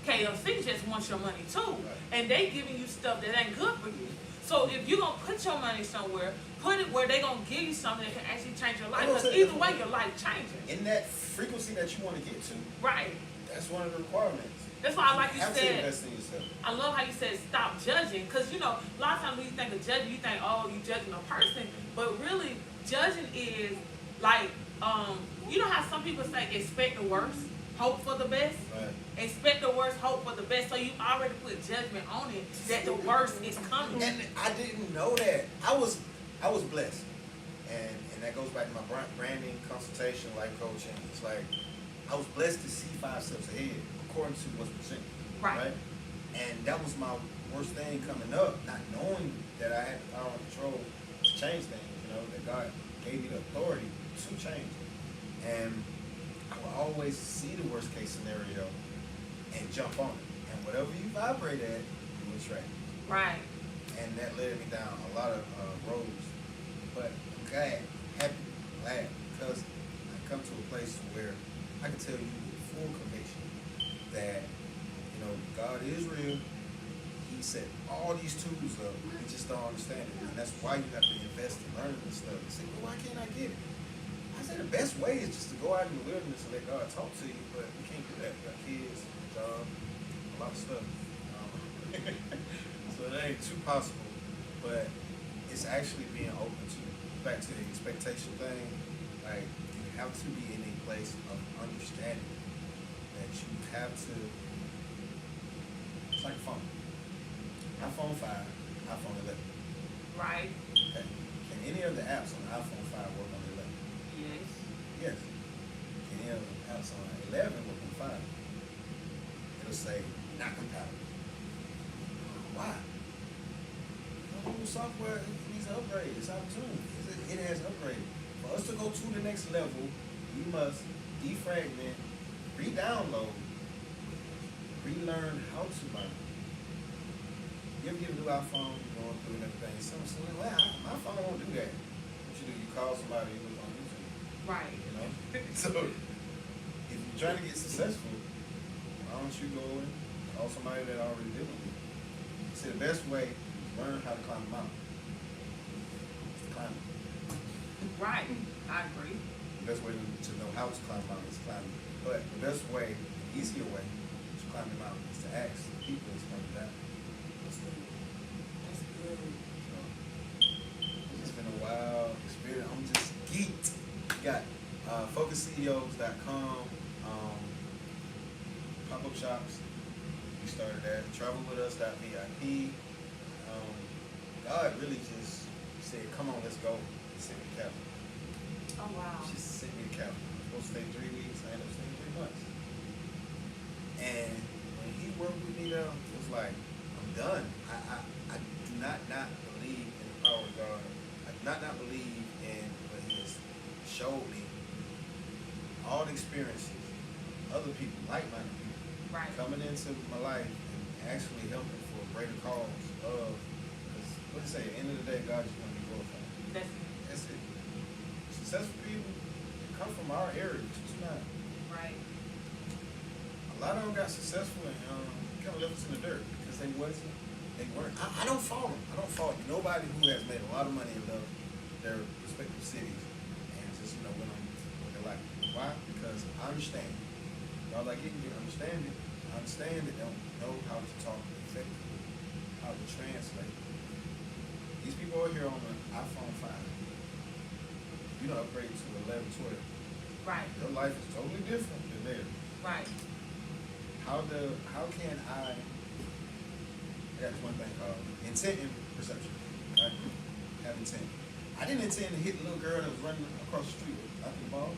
KFC just wants your money too. Right. And they giving you stuff that ain't good for you. So if you're going to put your money somewhere, put it where they're going to give you something that can actually change your life. Because either way, your life changing. In that frequency that you want to get to. Right. That's one of the requirements. That's why I like you have said. To invest in yourself. I love how you said stop judging. Because, you know, a lot of times when you think of judging, you think, oh, you judging a person. But really, judging is like, you know how some people say expect the worst, hope for the best? Right. Expect the worst, hope for the best. So you already put judgment on it that the worst is coming. And I didn't know that. I was blessed. And that goes back to my branding, consultation, life coaching. It's like I was blessed to see 5 steps ahead according to what's presented. Right? And that was my worst thing coming up, not knowing that I had the power and control to change things, you know, that God gave me the authority to change it. And I would always see the worst case scenario and jump on it. And whatever you vibrate at, you attract. Right. And and that led me down a lot of roads. But I'm glad, happy, glad, because I come to a place where I can tell you with full conviction that, you know, God is real. He set all these tools up. We just don't understand it. And that's why you have to invest in learning this stuff. You say, well, why can't I get it? I say the best way is just to go out in the wilderness and let God talk to you, but we can't do that. We got kids, job, a lot of stuff. So it ain't too possible, but it's actually being open to, back to the expectation thing. Like, you have to be in a place of understanding that you have to, it's like a phone. iPhone 5, iPhone 11. Right. Okay. Can any of the apps on the iPhone 5 work on the 11? Yes. Yes. Can any of the apps on the 11 work on 5? It'll say, not compatible. Why? The whole software needs an upgrade. It's out of tune. It has upgraded. For us to go to the next level, we must defragment, re-download, relearn how to learn. You ever get a new iPhone, you're going through and everything, someone says, well, my phone won't do that. What you do, you call somebody who was on YouTube. Right. You know? So, if you're trying to get successful, why don't you go and call somebody that already did it? See, the best way is learn how to climb a mountain. It's to climb it. Right. I agree. The best way to know how to climb a mountain is climbing it. But the best way, the easier way to climb the mountain is to ask people that's coming down. That's good. So, it's just been a wild experience. I'm just geeked. We got FocusCEOs.com, pop-up shops. We started that. TravelWithUs.vip. God really just said, come on, let's go. He sent me to Cali. Oh, wow. She sent me to Cali. I was supposed to stay 3 weeks. I ended up staying 3 months. And when he worked with me though, it was like, I'm done. I do not believe in the power of God. I do not believe in what he has showed me. All the experiences, other people, like-minded people, Right. coming into my life and actually helping for a greater cause of, because what they say, at the end of the day, God is going to be glorified. That's it. Successful people come from our area, 229. Right. A lot of them got successful and kind of left us in the dirt because they weren't. I don't fault them. I don't fault nobody who has made a lot of money and left their respective cities and just, went on with their life. Why? Because I understand. Y'all like you can understand it. I understand that they don't know how to talk effectively, how to translate. These people are here on the iPhone 5. You don't upgrade to 11, 12. Right. Your life is totally different than theirs. Right. How can I got this one thing called intent and perception. Right? Have intent. I didn't intend to hit the little girl that was running across the street after the ball.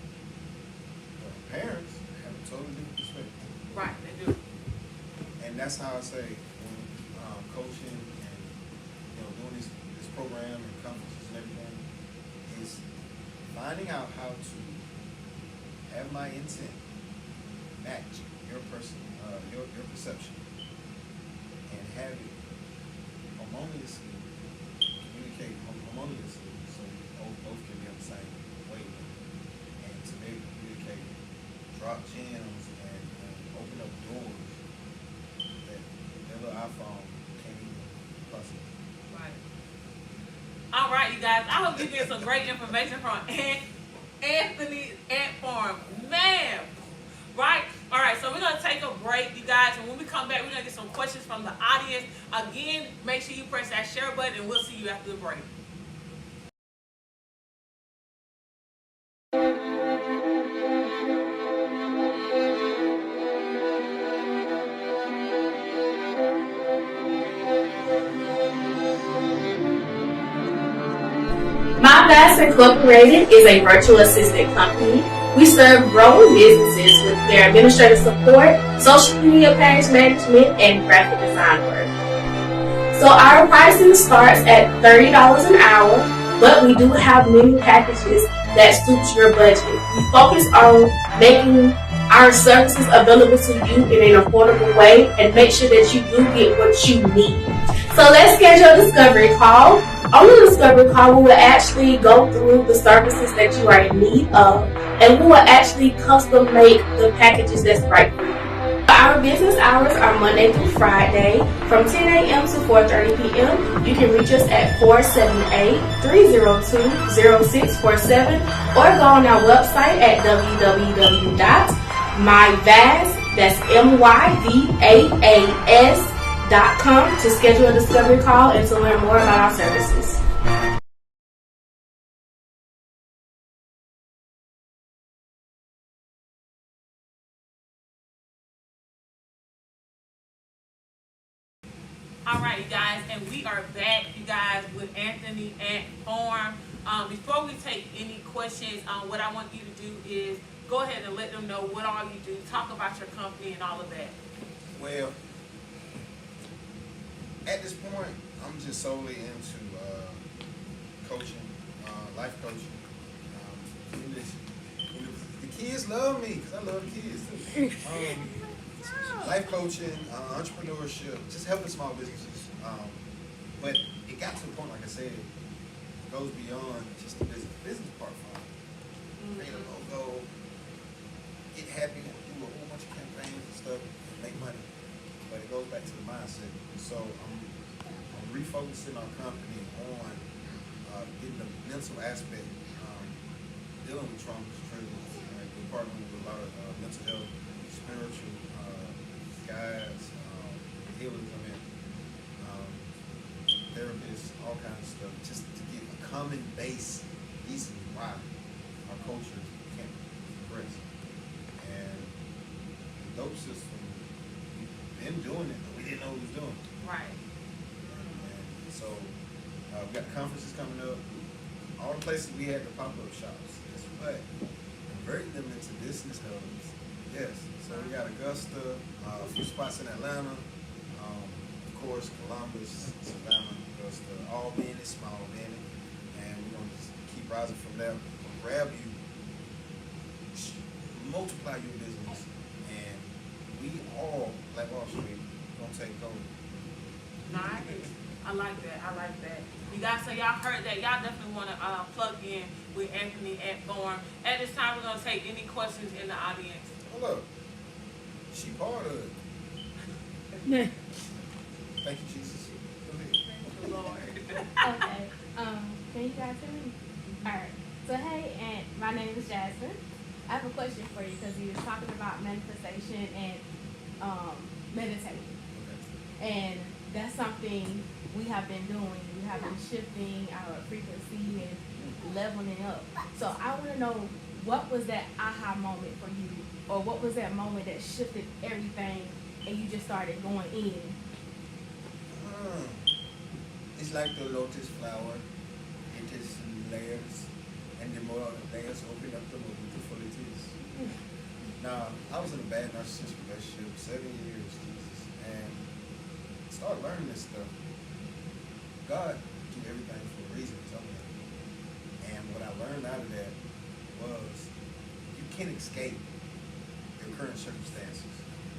But parents have a totally different perspective. Right, they do. And that's how I say when coaching and doing this program and conferences and everything is finding out how to have my intent match your perception and have it harmoniously communicate harmoniously so both can be on the same wavelength and to be able to communicate, drop gems and open up doors that their little iPhone can't even possibly. Right. All right, you guys. I hope you get some great information from Antfarm. Man. Right? All right, so we're going to take a break, you guys, and when we come back, we're going to get some questions from the audience. Again, make sure you press that share button, and we'll see you after the break. MyVast Incorporated is a virtual assistant company. We serve growing businesses with their administrative support, social media page management, and graphic design work. So our pricing starts at $30 an hour, but we do have many packages that suit your budget. We focus on making our services available to you in an affordable way and make sure that you do get what you need. So let's schedule a discovery call. On the discovery call, we will actually go through the services that you are in need of, and we will actually custom make the packages that's right for you. Our business hours are Monday through Friday from 10 a.m. to 4:30 p.m. You can reach us at 478-302-0647 or go on our website at www.myvas, that's myvaas.com to schedule a discovery call and to learn more about our services. All right, you guys, and we are back, you guys, with Anthony Antfarm. Before we take any questions, what I want you to do is go ahead and let them know what all you do, talk about your company and all of that. Well, at this point, I'm just solely into coaching, life coaching. The kids love me because I love the kids too. Life coaching, entrepreneurship, just helping small businesses. But it got to a point, like I said, it goes beyond just the business part. Create a logo, get happy, and do a whole bunch of campaigns and stuff, and make money. But it goes back to the mindset. So I'm refocusing our company on getting the mental aspect, dealing with trauma, triggers. We're partnering with a lot of mental health, spiritual guides, healers, therapists, all kinds of stuff, just to get a common base reason why our culture can't progress. And the dope system, we've been doing it, but we didn't know what we was doing. Right. And so we've got conferences coming up. All the places we had the pop-up shops, guess what? Converting them into business hubs. Yes. So we got Augusta, a few spots in Atlanta, of course, Columbus, Savannah, Augusta, all being it, small being it. And we're going to just keep rising from there. We'll grab you, multiply your business, and we all, like Wall Street, going to take over. Nice. I like that. I like that. You guys, so y'all heard that. Y'all definitely want to plug in with Anthony Antfarm. At this time, we're going to take any questions in the audience. Hold up. She part of it. Thank you, Jesus. Go ahead. Thank you, Lord. Okay. Can you guys hear me? Alright. So hey, and my name is Jasmine. I have a question for you because you were talking about manifestation and meditating. Okay. And that's something we have been doing. We have been shifting our frequency and leveling up. So I want to know, what was that aha moment for you? Or what was that moment that shifted everything and you just started going in? It's like the lotus flower. It is layers, and the more layers open up, the more beautiful it is. Now, I was in a bad narcissistic relationship, 7 years, Jesus, and started learning this stuff. God do everything for a reason, something. And what I learned out of that was you can't escape your current circumstances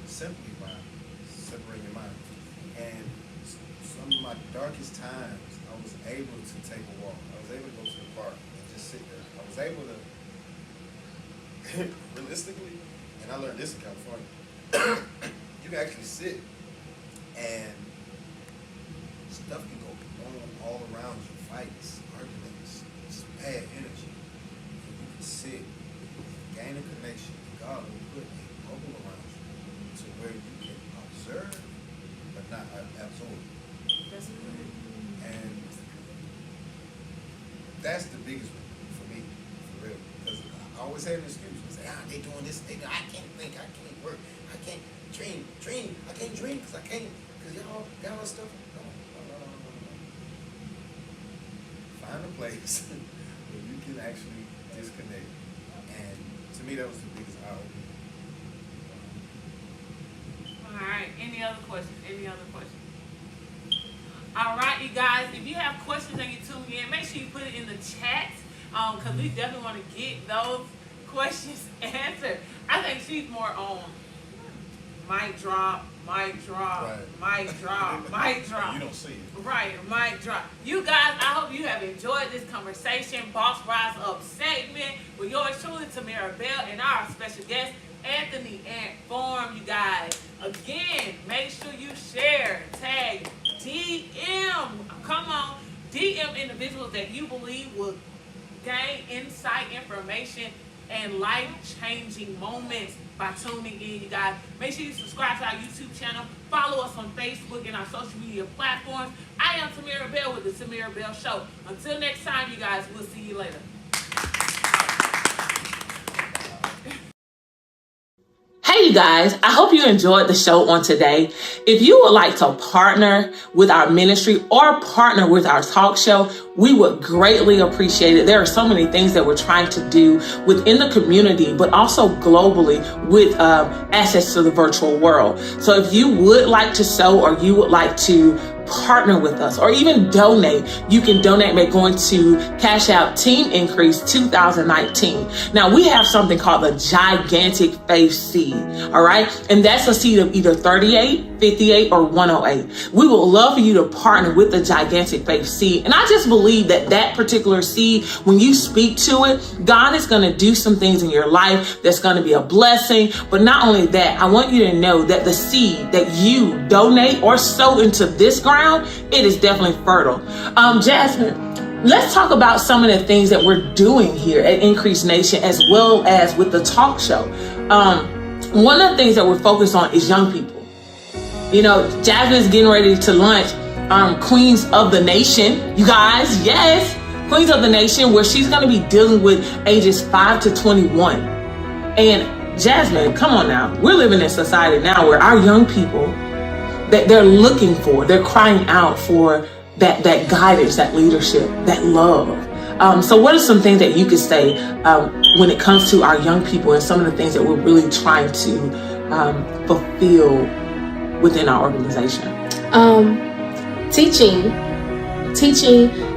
simply by separating your mind. And some of my darkest times, I was able to take a walk. I was able to go to the park and just sit there. I was able to, realistically, and I learned this in California, you can actually sit and stuff can go on all around you, fights, arguments, just bad energy. And you can sit, gain a connection, and God will put a bubble around you to where you can observe, but not absorb. That's good. And that's the biggest one for me, for real. Because I always have an excuse. I say, they doing this, I can't think, I can't work, I can't dream, I can't dream because I can't, because y'all got all stuff. No. Find a place where you can actually disconnect. And to me, that was the biggest eye-opener. All right. Any other questions? All right, you guys. If you have questions and you tune in, make sure you put it in the chat, because we definitely want to get those questions answered. I think she's more on Mic drop, mic drop, Right. mic drop, mic drop. You don't see it. Right, mic drop. You guys, I hope you have enjoyed this conversation, Boss Rise Up segment with yours truly, Timera Bell, and our special guest, Anthony Antfarm. You guys, again, make sure you share, tag, DM. Come on, DM individuals that you believe will gain insight, information, and life-changing moments by tuning in, you guys. Make sure you subscribe to our YouTube channel. Follow us on Facebook and our social media platforms. I am Timera Bell with the Timera Bell Show. Until next time, you guys, we'll see you later. Hey you guys, I hope you enjoyed the show on today. If you would like to partner with our ministry or partner with our talk show, we would greatly appreciate it. There are so many things that we're trying to do within the community, but also globally with access to the virtual world. So if you would like to sow or you would like to partner with us or even donate, you can donate by going to Cash App Team Increase 2019. Now we have something called the Gigantic Faith Seed, all right? And that's a seed of either 38, 58, or 108. We would love for you to partner with the Gigantic Faith Seed. And I just believe that that particular seed, when you speak to it, God is going to do some things in your life that's going to be a blessing. But not only that, I want you to know that the seed that you donate or sow into this ground, it is definitely fertile. Jasmine, let's talk about some of the things that we're doing here at Increase Nation as well as with the talk show. One of the things that we're focused on is young people. You know, Jasmine is getting ready to launch Queens of the Nation. You guys, yes, Queens of the Nation, where she's going to be dealing with ages 5 to 21. And Jasmine, come on now. We're living in a society now where our young people, that they're looking for, they're crying out for that guidance, that leadership, that love. So what are some things that you could say when it comes to our young people and some of the things that we're really trying to fulfill within our organization? Teaching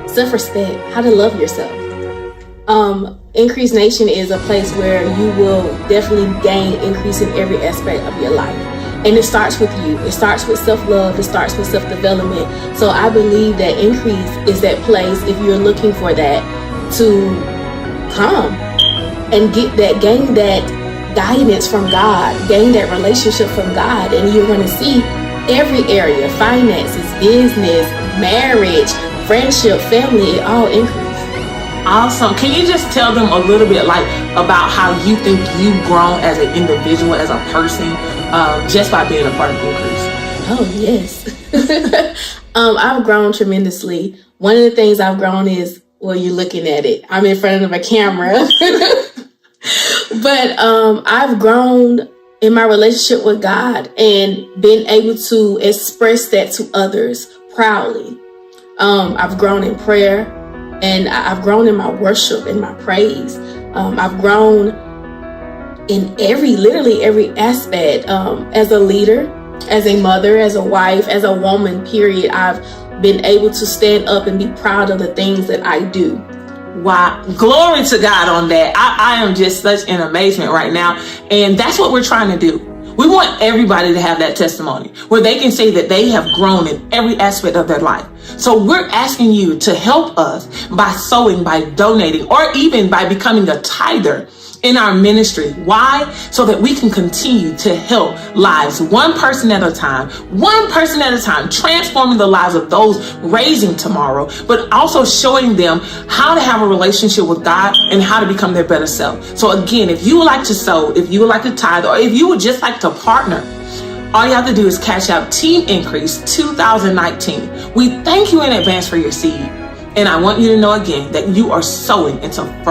self-respect, how to love yourself. Increase Nation is a place where you will definitely gain increase in every aspect of your life. And it starts with you. It starts with self-love. It starts with self-development. So I believe that Increase is that place, if you're looking for that, to come and gain that guidance from God, gain that relationship from God. And you're going to see every area, finances, business, marriage, friendship, family, it all increase. Awesome. Can you just tell them a little bit about how you think you've grown as an individual, as a person, just by being a part of Increase? Oh, yes. I've grown tremendously. One of the things I've grown is, well, you're looking at it. I'm in front of a camera. But I've grown in my relationship with God and been able to express that to others proudly. I've grown in prayer. And I've grown in my worship and my praise. I've grown in literally every aspect. As a leader, as a mother, as a wife, as a woman, period. I've been able to stand up and be proud of the things that I do. Wow. Glory to God on that. I am just such in amazement right now. And that's what we're trying to do. We want everybody to have that testimony where they can say that they have grown in every aspect of their life. So we're asking you to help us by sowing, by donating, or even by becoming a tither in our ministry. Why? So that we can continue to help lives one person at a time, transforming the lives of those raising tomorrow, but also showing them how to have a relationship with God and how to become their better self. So again, if you would like to sow, if you would like to tithe, or if you would just like to partner, all you have to do is Cash Out Team Increase 2019. We thank you in advance for your seed. And I want you to know again that you are sowing into